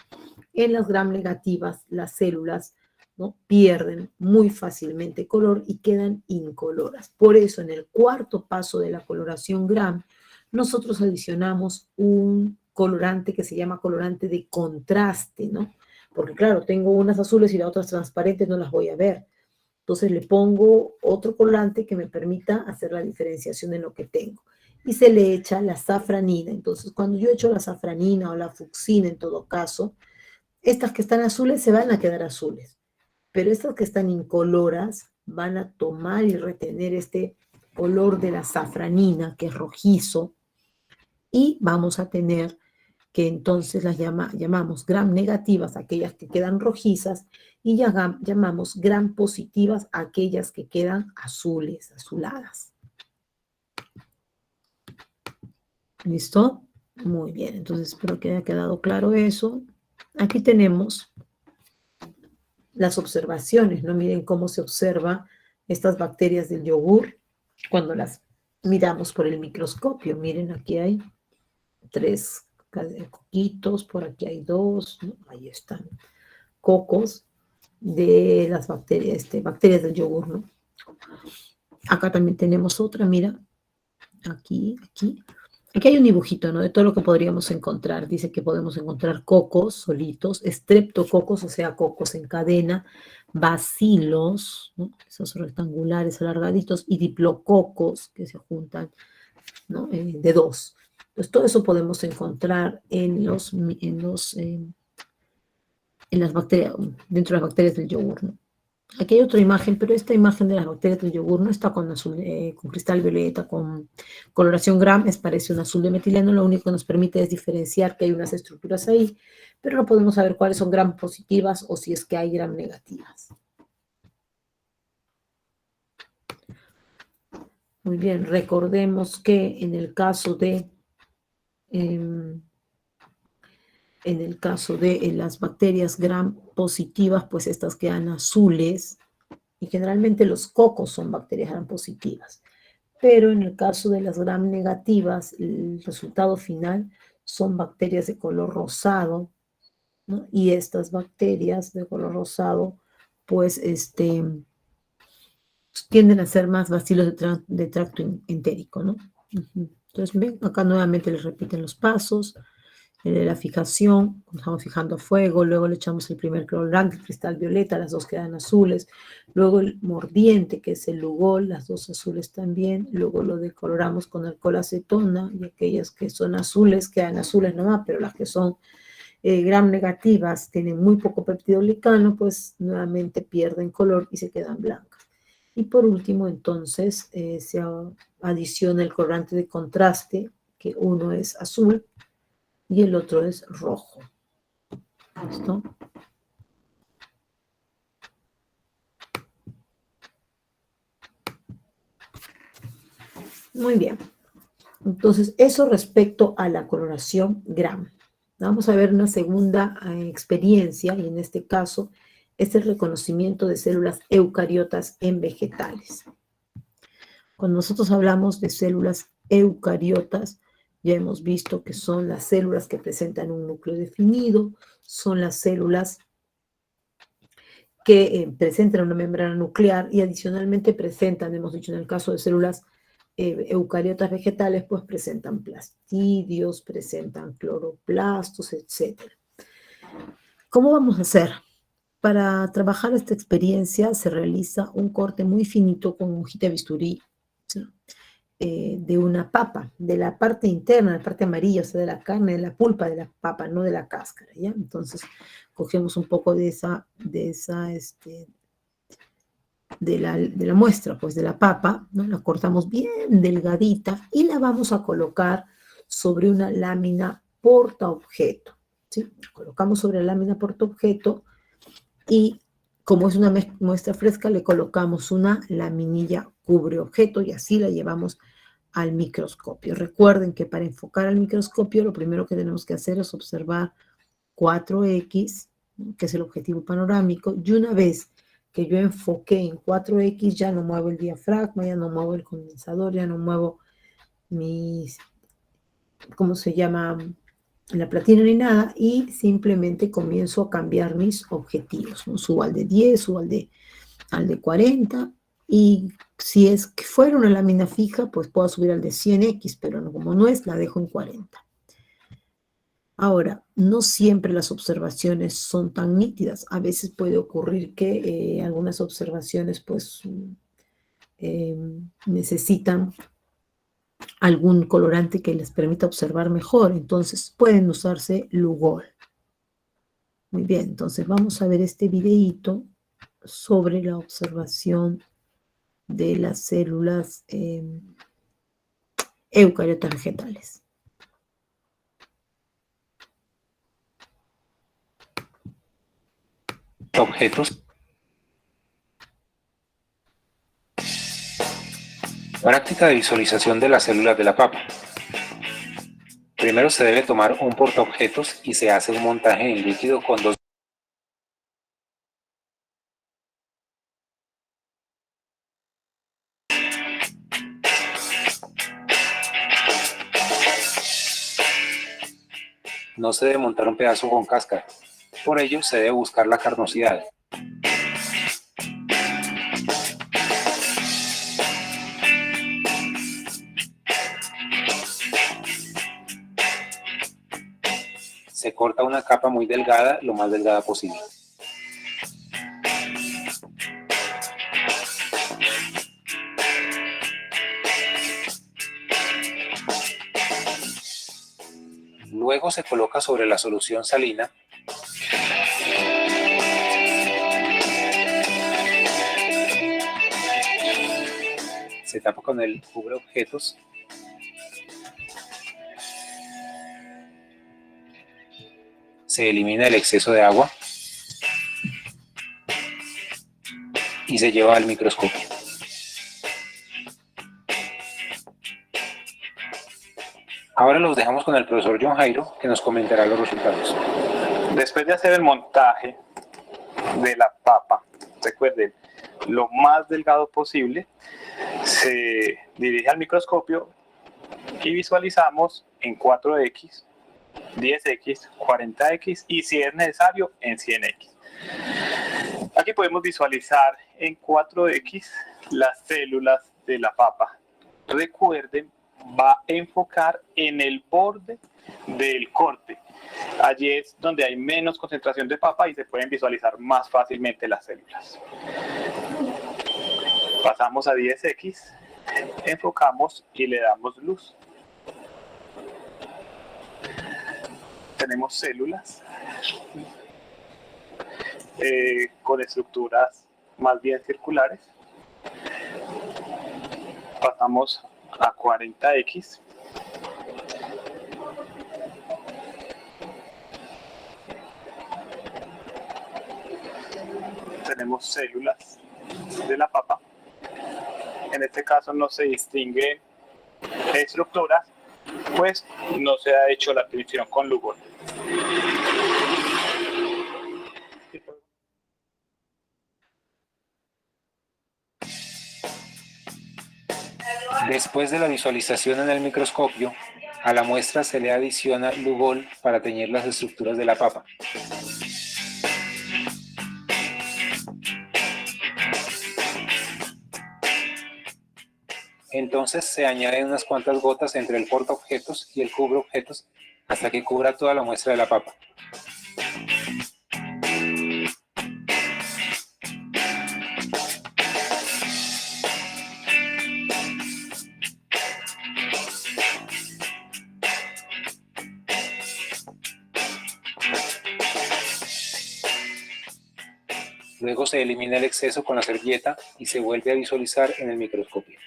en las gram negativas las células, ¿no?, pierden muy fácilmente color y quedan incoloras. Por eso, en el cuarto paso de la coloración gram, nosotros adicionamos un colorante que se llama colorante de contraste, ¿no? Porque claro, tengo unas azules y las otras transparentes, no las voy a ver. Entonces le pongo otro colorante que me permita hacer la diferenciación en lo que tengo. Y se le echa la safranina. Entonces, cuando yo echo la safranina o la fucsina, en todo caso, estas que están azules se van a quedar azules. Pero estas que están incoloras van a tomar y retener este olor de la safranina, que es rojizo, y vamos a tener que entonces las llamamos gram negativas, aquellas que quedan rojizas, y llamamos gram positivas, aquellas que quedan azules, azuladas. ¿Listo? Muy bien, entonces espero que haya quedado claro eso. Aquí tenemos las observaciones, ¿no? Miren cómo se observa estas bacterias del yogur cuando las miramos por el microscopio. Miren, aquí hay 3 coquitos, por aquí hay 2, ¿no? Ahí están, cocos de las bacterias, bacterias del yogur, ¿no? Acá también tenemos otra, mira, aquí hay un dibujito, ¿no?, de todo lo que podríamos encontrar. Dice que podemos encontrar cocos solitos, estreptococos, o sea, cocos en cadena, bacilos, ¿no?, esos rectangulares alargaditos, y diplococos que se juntan, ¿no?, de 2. Pues todo eso podemos encontrar en las bacterias, dentro de las bacterias del yogur, ¿no? Aquí hay otra imagen, pero esta imagen de las bacterias del yogur no está con azul, con cristal violeta, con coloración gram, parece un azul de metileno. Lo único que nos permite es diferenciar que hay unas estructuras ahí, pero no podemos saber cuáles son gram positivas o si es que hay gram negativas. Muy bien, recordemos que en el caso de las bacterias gram positivas, pues estas quedan azules, y generalmente los cocos son bacterias gram positivas. Pero en el caso de las gram negativas, el resultado final son bacterias de color rosado, ¿no? Y estas bacterias de color rosado, pues tienden a ser más bacilos de tracto entérico, ¿no? Entonces, ven, acá nuevamente les repiten los pasos. La fijación, estamos fijando a fuego, luego le echamos el primer colorante, el cristal violeta, las 2 quedan azules, luego el mordiente, que es el lugol, las 2 azules también, luego lo decoloramos con alcohol acetona, y aquellas que son azules quedan azules nomás, pero las que son gram negativas, tienen muy poco péptido glicano, pues nuevamente pierden color y se quedan blancas. Y por último, entonces, se adiciona el colorante de contraste, que uno es azul y el otro es rojo. ¿Listo? Muy bien. Entonces, eso respecto a la coloración gram. Vamos a ver una segunda experiencia, y en este caso es el reconocimiento de células eucariotas en vegetales. Cuando nosotros hablamos de células eucariotas, ya hemos visto que son las células que presentan un núcleo definido, son las células que presentan una membrana nuclear y adicionalmente presentan, hemos dicho en el caso de células eucariotas vegetales, pues presentan plastidios, presentan cloroplastos, etc. ¿Cómo vamos a hacer? Para trabajar esta experiencia se realiza un corte muy finito con hojita de bisturí, ¿sí?, de una papa, de la parte interna, la parte amarilla, o sea, de la carne, de la pulpa de la papa, no de la cáscara, ¿ya? Entonces, cogemos un poco de la muestra, pues, de la papa, ¿no? La cortamos bien delgadita y la vamos a colocar sobre una lámina portaobjeto. ¿sí? La colocamos sobre la lámina portaobjeto y como es una muestra fresca, le colocamos una laminilla cubre objeto y así la llevamos al microscopio. Recuerden que para enfocar al microscopio lo primero que tenemos que hacer es observar 4X, que es el objetivo panorámico, y una vez que yo enfoqué en 4X, ya no muevo el diafragma, ya no muevo el condensador, ya no muevo mis, ¿cómo se llama?, la platina ni nada, y simplemente comienzo a cambiar mis objetivos, ¿no? Subo al de 10, subo al de 40, y si es que fuera una lámina fija, pues puedo subir al de 100X, pero no, como no es, la dejo en 40. Ahora, no siempre las observaciones son tan nítidas. A veces puede ocurrir que algunas observaciones pues necesitan algún colorante que les permita observar mejor. Entonces pueden usarse Lugol. Muy bien, entonces vamos a ver este videíto sobre la observación de las células eucariotas vegetales. Objetos. Práctica de visualización de las células de la papa. Primero se debe tomar un portaobjetos y se hace un montaje en líquido con dos. No se debe montar un pedazo con cáscara. Por ello se debe buscar la carnosidad. Se corta una capa muy delgada, lo más delgada posible. Luego se coloca sobre la solución salina. Se tapa con el cubreobjetos. Se elimina el exceso de agua y se lleva al microscopio. Ahora los dejamos con el profesor John Jairo, que nos comentará los resultados. Después de hacer el montaje de la papa, recuerden, lo más delgado posible, se dirige al microscopio y visualizamos en 4X, 10X, 40X y si es necesario en 100X. Aquí podemos visualizar en 4X las células de la papa. Recuerden, va a enfocar en el borde del corte. Allí es donde hay menos concentración de papa y se pueden visualizar más fácilmente las células. Pasamos a 10X, enfocamos y le damos luz. Tenemos células con estructuras más bien circulares. Pasamos a 40X. Tenemos células de la papa. En este caso no se distingue estructuras, pues no se ha hecho la adquisición con Lugol. Después de la visualización en el microscopio, a la muestra se le adiciona Lugol para teñir las estructuras de la papa. Entonces se añaden unas cuantas gotas entre el portaobjetos y el cubreobjetos hasta que cubra toda la muestra de la papa. Luego se elimina el exceso con la servilleta y se vuelve a visualizar en el microscopio.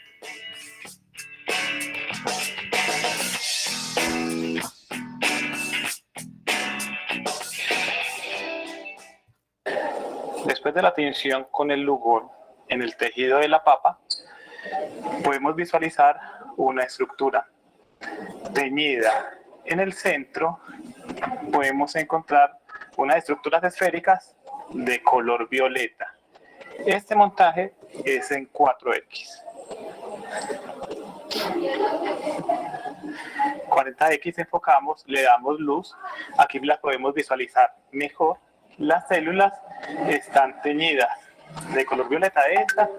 Después de la tinción con el Lugol en el tejido de la papa, podemos visualizar una estructura teñida. En el centro podemos encontrar unas estructuras esféricas de color violeta. Este montaje es en 4X. 40X enfocamos, le damos luz. Aquí las podemos visualizar mejor. Las células están teñidas de color violeta. Esta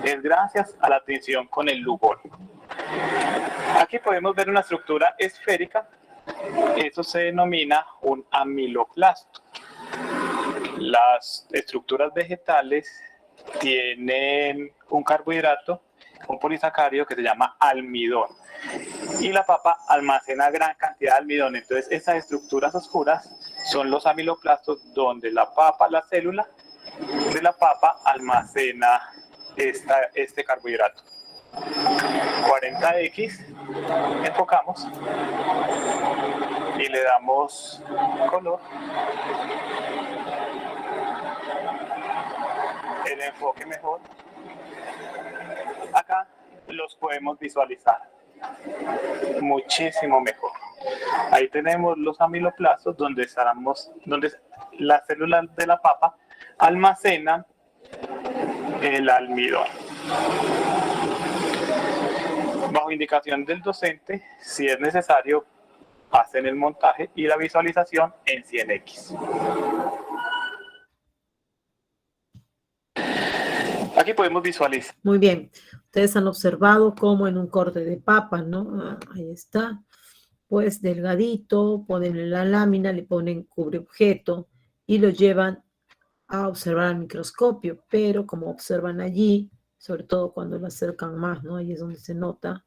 es gracias a la tinción con el Lugol. Aquí podemos ver una estructura esférica. Eso se denomina un amiloclasto. Las estructuras vegetales tienen un carbohidrato, un polisacario que se llama almidón. Y la papa almacena gran cantidad de almidón. Entonces, esas estructuras oscuras son los amiloclastos, donde la papa, la célula de la papa, almacena este carbohidrato. 40X, enfocamos y le damos color. El enfoque mejor. Acá los podemos visualizar muchísimo mejor. Ahí tenemos los amiloplastos donde las células de la papa almacenan el almidón. Bajo indicación del docente, si es necesario, hacen el montaje y la visualización en 100X. Aquí podemos visualizar. Muy bien. Ustedes han observado cómo en un corte de papa, ¿no? Ahí está. Pues delgadito, ponen la lámina, le ponen cubre objeto y lo llevan a observar al microscopio. Pero como observan allí, sobre todo cuando lo acercan más, ¿no? Ahí es donde se nota.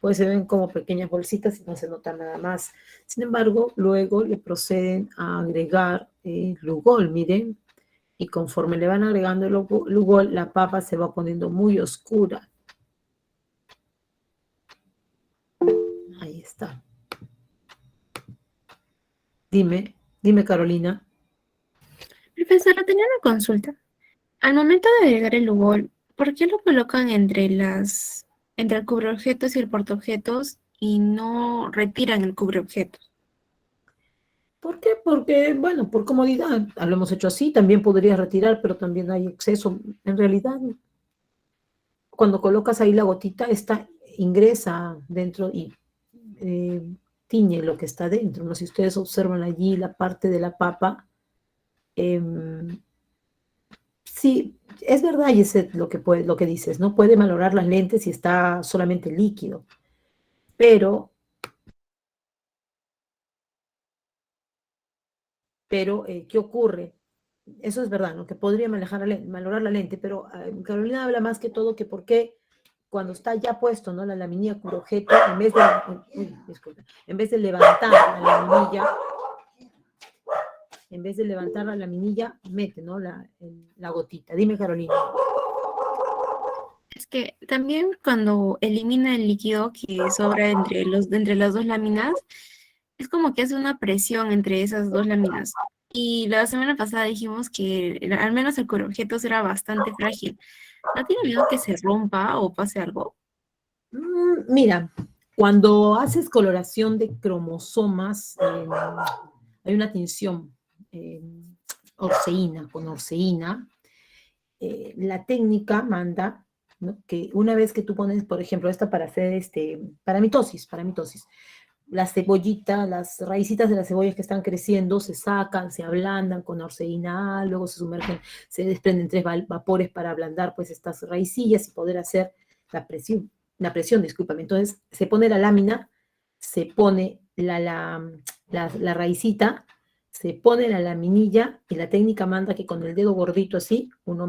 Pues se ven como pequeñas bolsitas y no se nota nada más. Sin embargo, luego le proceden a agregar Lugol, miren. Y conforme le van agregando el Lugol, la papa se va poniendo muy oscura. Ahí está. Dime Carolina. Profesora, tenía una consulta. Al momento de agregar el Lugol, ¿por qué lo colocan entre el cubreobjetos y el portaobjetos y no retiran el cubreobjetos? ¿Por qué? Porque, bueno, por comodidad. Lo hemos hecho así, también podrías retirar, pero también hay exceso. En realidad, cuando colocas ahí la gotita, esta ingresa dentro y tiñe lo que está dentro, ¿no? Si ustedes observan allí la parte de la papa, sí, es verdad, Yeset, lo que dices, ¿no? Puede malograr las lentes si está solamente líquido, pero ¿qué ocurre? Eso es verdad, ¿no? Que podría malograr la lente, pero Carolina habla más que todo que por qué cuando está ya puesto, ¿no? La laminilla cubre objeto, en vez de levantar la laminilla, mete, ¿no? La gotita. Dime, Carolina. Es que también cuando elimina el líquido que sobra entre las dos láminas, es como que hace una presión entre esas dos láminas. Y la semana pasada dijimos que al menos el cubreobjetos era bastante frágil. ¿No tiene miedo que se rompa o pase algo? Mira, cuando haces coloración de cromosomas, hay una tinción con orceína. La técnica manda, ¿no? Que una vez que tú pones, por ejemplo, esta para hacer para mitosis, la cebollita, las raícitas de las cebollas que están creciendo se sacan, se ablandan con orceína A, luego se sumergen, se desprenden 3 vapores para ablandar pues estas raicillas y poder hacer la presión, discúlpame. Entonces se pone la lámina, se pone la raicita, se pone la laminilla y la técnica manda que con el dedo gordito así, uno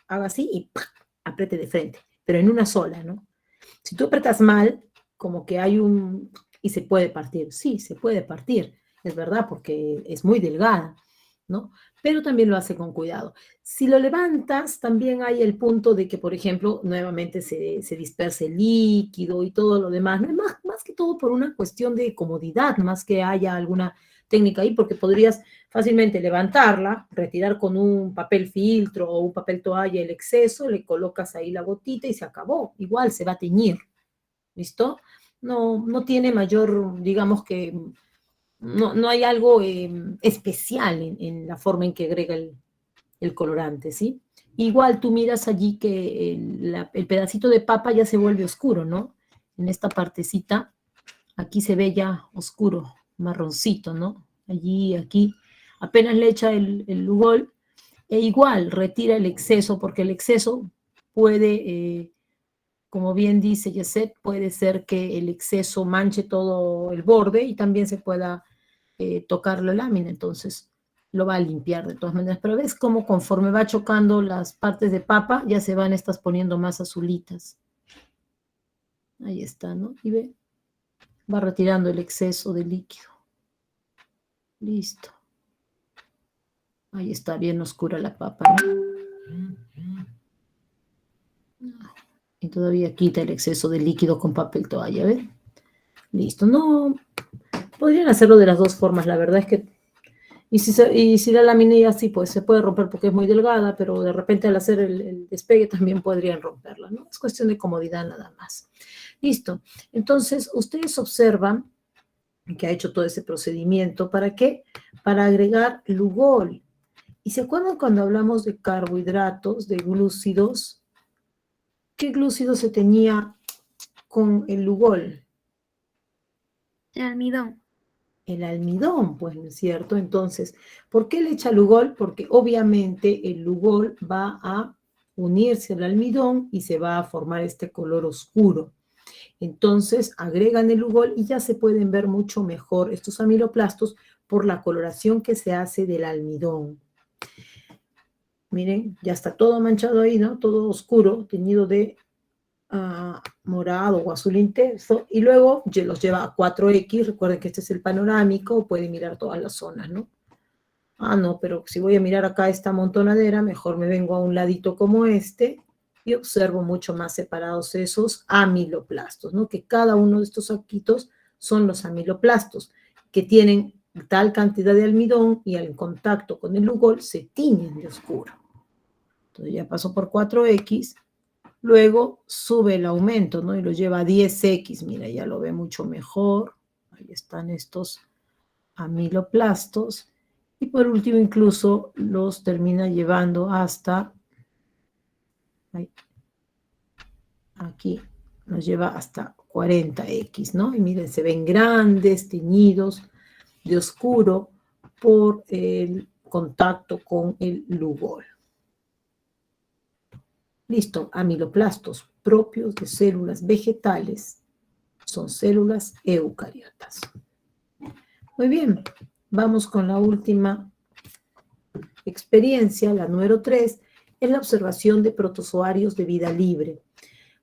haga así y ¡pah!, apriete de frente, pero en una sola, ¿no? Si tú apretas mal, como que hay y se puede partir. Sí, se puede partir, es verdad, porque es muy delgada, ¿no? Pero también lo hace con cuidado. Si lo levantas, también hay el punto de que, por ejemplo, nuevamente se disperse el líquido y todo lo demás, más que todo por una cuestión de comodidad, más que haya alguna técnica ahí porque podrías fácilmente levantarla, retirar con un papel filtro o un papel toalla el exceso, le colocas ahí la gotita y se acabó. Igual se va a teñir, ¿listo? No tiene mayor, digamos que, no hay algo especial en la forma en que agrega el colorante, ¿sí? Igual tú miras allí que el pedacito de papa ya se vuelve oscuro, ¿no? En esta partecita, aquí se ve ya oscuro, marroncito, ¿no? Allí, aquí, apenas le echa el lugol, e igual retira el exceso, porque el exceso puede, como bien dice Yeset, puede ser que el exceso manche todo el borde y también se pueda tocar la lámina, entonces lo va a limpiar de todas maneras. Pero ves cómo conforme va chocando las partes de papa, ya se van estas poniendo más azulitas. Ahí está, ¿no? Y ve, va retirando el exceso de líquido. Listo. Ahí está bien oscura la papa, ¿no? Y todavía quita el exceso de líquido con papel toalla, ¿ves? Listo. No, podrían hacerlo de las dos formas, la verdad es que y si la laminilla sí, pues se puede romper porque es muy delgada, pero de repente al hacer el despegue también podrían romperla, ¿no? Es cuestión de comodidad nada más. Listo. Entonces, ustedes observan que ha hecho todo ese procedimiento. ¿Para qué? Para agregar lugol. ¿Y se acuerdan cuando hablamos de carbohidratos, de glúcidos? ¿Qué glúcido se tenía con el lugol? El almidón. El almidón, pues, ¿no es cierto? Entonces, ¿por qué le echa lugol? Porque obviamente el lugol va a unirse al almidón y se va a formar este color oscuro. Entonces, agregan el lugol y ya se pueden ver mucho mejor estos amiloplastos por la coloración que se hace del almidón. Miren, ya está todo manchado ahí, ¿no? Todo oscuro, teñido de morado o azul intenso, y luego los lleva a 4X, recuerden que este es el panorámico, pueden mirar todas las zonas, ¿no? No, pero si voy a mirar acá esta montonadera, mejor me vengo a un ladito como este, y observo mucho más separados esos amiloplastos, ¿no? Que cada uno de estos saquitos son los amiloplastos, que tienen tal cantidad de almidón y al contacto con el lugol se tiñen de oscuro. Entonces ya pasó por 4X, luego sube el aumento, ¿no? Y lo lleva a 10X, mira, ya lo ve mucho mejor. Ahí están estos amiloplastos. Y por último, incluso los termina llevando hasta, aquí, nos lleva hasta 40X, ¿no? Y miren, se ven grandes, teñidos de oscuro por el contacto con el lugol. Listo, amiloplastos propios de células vegetales son células eucariotas. Muy bien, vamos con la última experiencia, la número 3, es la observación de protozoarios de vida libre.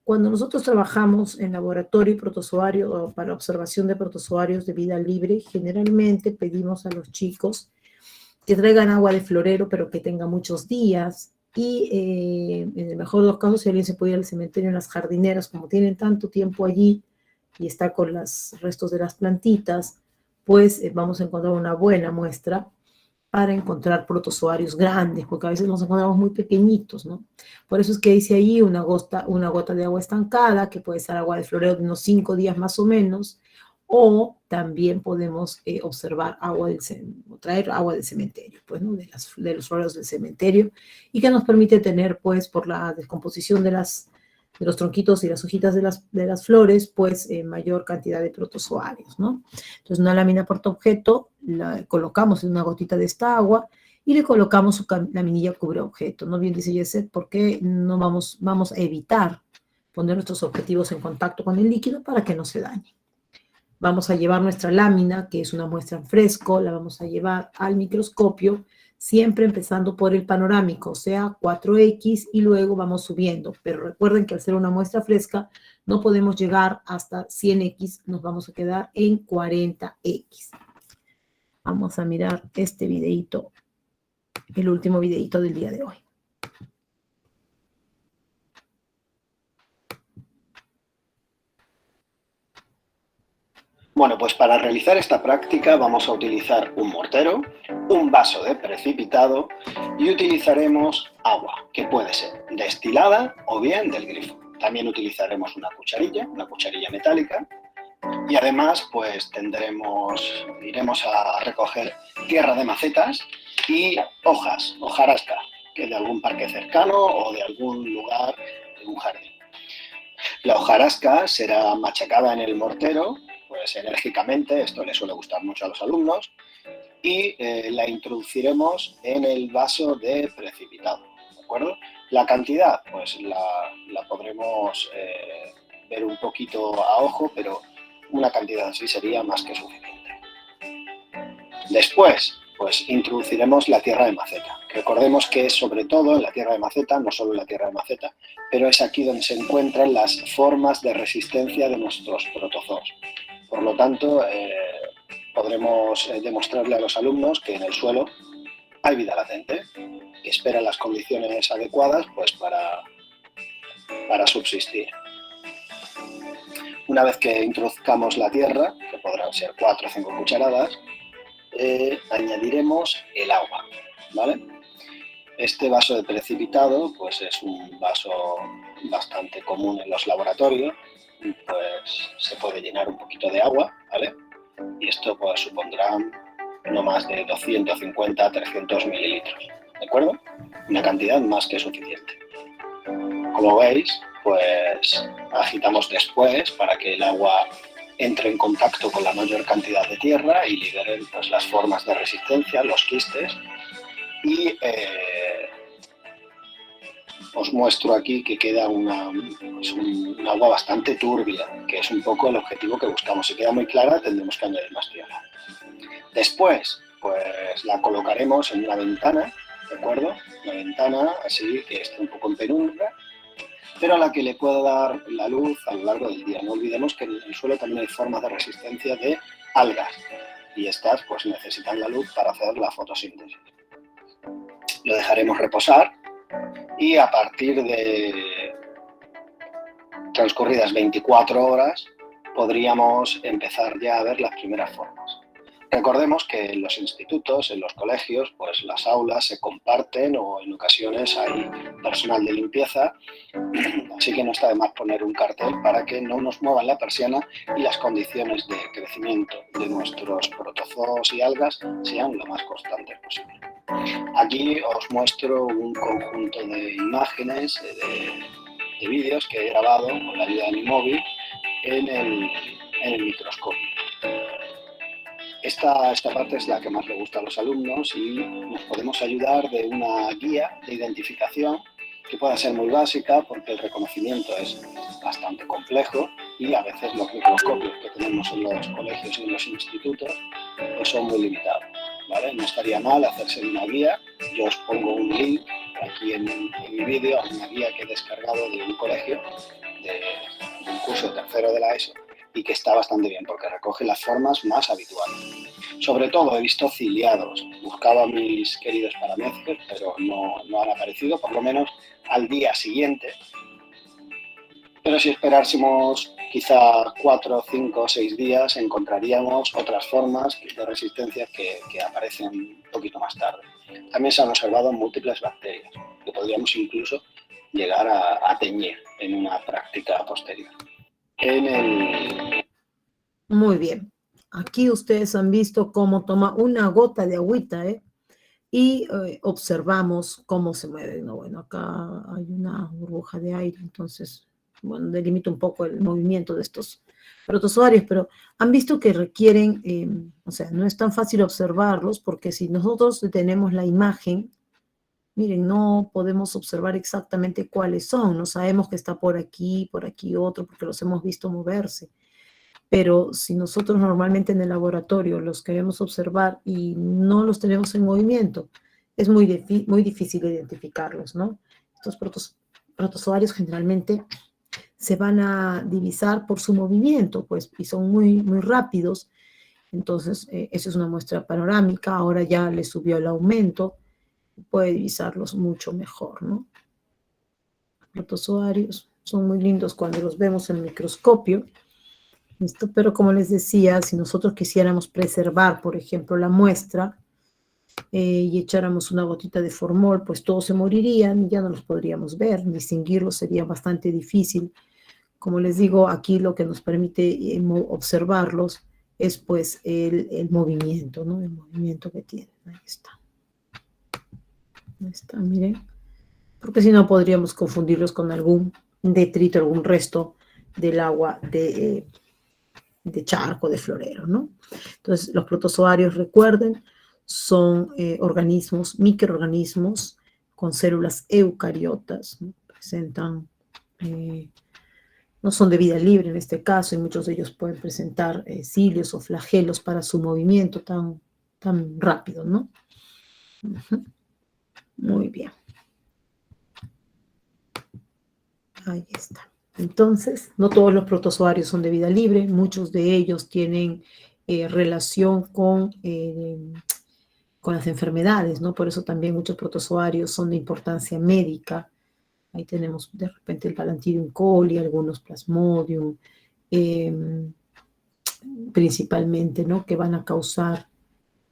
Cuando nosotros trabajamos en laboratorio y protozoario o para observación de protozoarios de vida libre, generalmente pedimos a los chicos que traigan agua de florero, pero que tenga muchos días. Y en el mejor de los casos, si alguien se puede ir al cementerio en las jardineras, como tienen tanto tiempo allí y está con los restos de las plantitas, pues vamos a encontrar una buena muestra para encontrar protozoarios grandes, porque a veces los encontramos muy pequeñitos, ¿no? Por eso es que dice ahí una gota de agua estancada, que puede ser agua de florero de unos 5 días más o menos, o también podemos observar traer agua del cementerio, pues, ¿no? De los floreros del cementerio, y que nos permite tener, pues, por la descomposición de los tronquitos y las hojitas de las flores, pues, mayor cantidad de protozoarios, ¿no? Entonces, una lámina portaobjeto la colocamos en una gotita de esta agua y le colocamos su laminilla cubre objeto, ¿no? Bien dice Yeset, porque no vamos a evitar poner nuestros objetivos en contacto con el líquido para que no se dañe. Vamos a llevar nuestra lámina, que es una muestra en fresco, la vamos a llevar al microscopio, siempre empezando por el panorámico, o sea, 4X, y luego vamos subiendo. Pero recuerden que al ser una muestra fresca, no podemos llegar hasta 100X, nos vamos a quedar en 40X. Vamos a mirar este videito, el último videito del día de hoy. Bueno, pues para realizar esta práctica vamos a utilizar un mortero, un vaso de precipitado y utilizaremos agua, que puede ser destilada o bien del grifo. También utilizaremos una cucharilla metálica, y además pues iremos a recoger tierra de macetas y hojarasca, que de algún parque cercano o de algún lugar de un jardín. La hojarasca será machacada en el mortero, pues enérgicamente, esto le suele gustar mucho a los alumnos, y la introduciremos en el vaso de precipitado, ¿de acuerdo? La cantidad, pues la podremos ver un poquito a ojo, pero una cantidad así sería más que suficiente. Después, pues introduciremos la tierra de maceta. Recordemos que es sobre todo en la tierra de maceta, no solo en la tierra de maceta, pero es aquí donde se encuentran las formas de resistencia de nuestros protozoos. Por lo tanto, podremos demostrarle a los alumnos que en el suelo hay vida latente, que espera las condiciones adecuadas pues, para subsistir. Una vez que introduzcamos la tierra, que podrán ser 4 o 5 cucharadas, añadiremos el agua, ¿vale? Este vaso de precipitado pues es un vaso bastante común en los laboratorios, pues se puede llenar un poquito de agua, ¿vale? Y esto pues supondrá no más de 250-300 mililitros, ¿de acuerdo? Una cantidad más que suficiente. Como veis, pues agitamos después para que el agua entre en contacto con la mayor cantidad de tierra y libere pues, las formas de resistencia, los quistes. Y os muestro aquí que queda un agua bastante turbia, que es un poco el objetivo que buscamos. Si queda muy clara, tendremos que añadir más tierra. Después, pues la colocaremos en una ventana, ¿de acuerdo? Una ventana así que esté un poco en penumbra, pero a la que le pueda dar la luz a lo largo del día. No olvidemos que en el suelo también hay formas de resistencia de algas y estas pues necesitan la luz para hacer la fotosíntesis. Lo dejaremos reposar y a partir de transcurridas 24 horas podríamos empezar ya a ver las primeras formas. Recordemos que en los institutos, en los colegios, pues las aulas se comparten o en ocasiones hay personal de limpieza, así que no está de más poner un cartel para que no nos muevan la persiana y las condiciones de crecimiento de nuestros protozoos y algas sean lo más constantes posible. Aquí os muestro un conjunto de imágenes, de vídeos que he grabado con la ayuda de mi móvil en el microscopio. Esta parte es la que más le gusta a los alumnos y nos podemos ayudar de una guía de identificación que pueda ser muy básica porque el reconocimiento es bastante complejo y a veces los microscopios que tenemos en los colegios y en los institutos pues son muy limitados, ¿vale? No estaría mal hacerse una guía. Yo os pongo un link aquí en mi vídeo a una guía que he descargado de un colegio, de un curso tercero de la ESO, y que está bastante bien porque recoge las formas más habituales. Sobre todo he visto ciliados. Buscaba a mis queridos paramécicos, pero no han aparecido, por lo menos al día siguiente. Pero si esperásemos quizá 4, 5 o 6 días, encontraríamos otras formas de resistencia que aparecen un poquito más tarde. También se han observado múltiples bacterias, que podríamos incluso llegar a teñir en una práctica posterior. Muy bien. Aquí ustedes han visto cómo toma una gota de agüita, y observamos cómo se mueve. No, bueno, acá hay una burbuja de aire, entonces, bueno, delimito un poco el movimiento de estos protozoarios, pero han visto que requieren, o sea, no es tan fácil observarlos porque si nosotros tenemos la imagen, miren, no podemos observar exactamente cuáles son, no sabemos que está por aquí otro, porque los hemos visto moverse. Pero si nosotros normalmente en el laboratorio los queremos observar y no los tenemos en movimiento, es muy difícil identificarlos, ¿no? Estos protozoarios generalmente se van a divisar por su movimiento, pues, y son muy rápidos. Entonces, eso es una muestra panorámica. Ahora ya le subió el aumento, puede divisarlos mucho mejor, ¿no? Protozoarios son muy lindos cuando los vemos en el microscopio. ¿Listo? Pero como les decía, si nosotros quisiéramos preservar, por ejemplo, la muestra y echáramos una gotita de formol, pues todos se morirían y ya no los podríamos ver, distinguirlos sería bastante difícil. Como les digo, aquí lo que nos permite observarlos es pues el movimiento, ¿no? El movimiento que tienen. Ahí está. Ahí está, miren. Porque si no podríamos confundirlos con algún detrito, algún resto del agua de charco, de florero, ¿no? Entonces, los protozoarios, recuerden, son organismos, microorganismos con células eucariotas, ¿no? Presentan, no son de vida libre en este caso, y muchos de ellos pueden presentar cilios o flagelos para su movimiento tan rápido, ¿no? Muy bien. Ahí está. Entonces, no todos los protozoarios son de vida libre, muchos de ellos tienen relación con las enfermedades, ¿no? Por eso también muchos protozoarios son de importancia médica. Ahí tenemos de repente el Palantidium coli, algunos Plasmodium, principalmente, ¿no? Que van a causar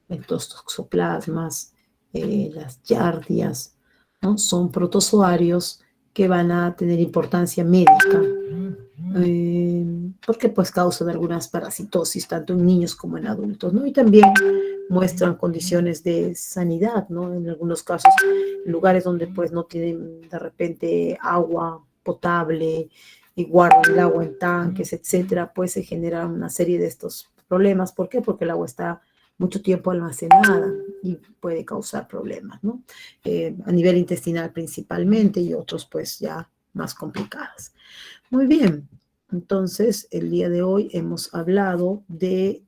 estos toxoplasmas, las yardias, ¿no? Son protozoarios que van a tener importancia médica, porque pues causan algunas parasitosis, tanto en niños como en adultos, ¿no? Y también muestran condiciones de sanidad, ¿no? En algunos casos, lugares donde pues no tienen de repente agua potable y guardan el agua en tanques, etcétera, pues se generan una serie de estos problemas. ¿Por qué? Porque el agua está mucho tiempo almacenada y puede causar problemas, ¿no? A nivel intestinal principalmente y otros pues ya más complicadas. Muy bien, entonces el día de hoy hemos hablado de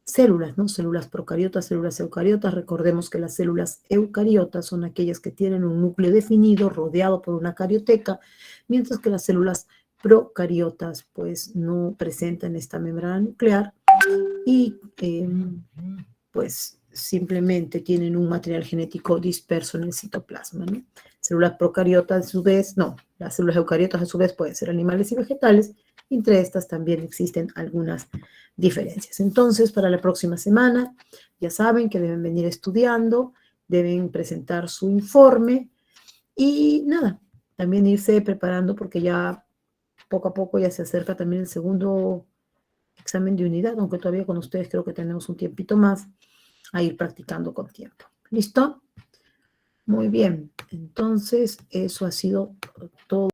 células, ¿no? Células procariotas, células eucariotas. Recordemos que las células eucariotas son aquellas que tienen un núcleo definido rodeado por una carioteca, mientras que las células procariotas pues no presentan esta membrana nuclear y pues simplemente tienen un material genético disperso en el citoplasma, ¿no? Células procariotas a su vez, no, las células eucariotas a su vez pueden ser animales y vegetales, y entre estas también existen algunas diferencias. Entonces, para la próxima semana, ya saben que deben venir estudiando, deben presentar su informe y nada, también irse preparando porque ya poco a poco ya se acerca también el segundo examen de unidad, aunque todavía con ustedes creo que tenemos un tiempito más a ir practicando con tiempo. ¿Listo? Muy bien, entonces eso ha sido todo.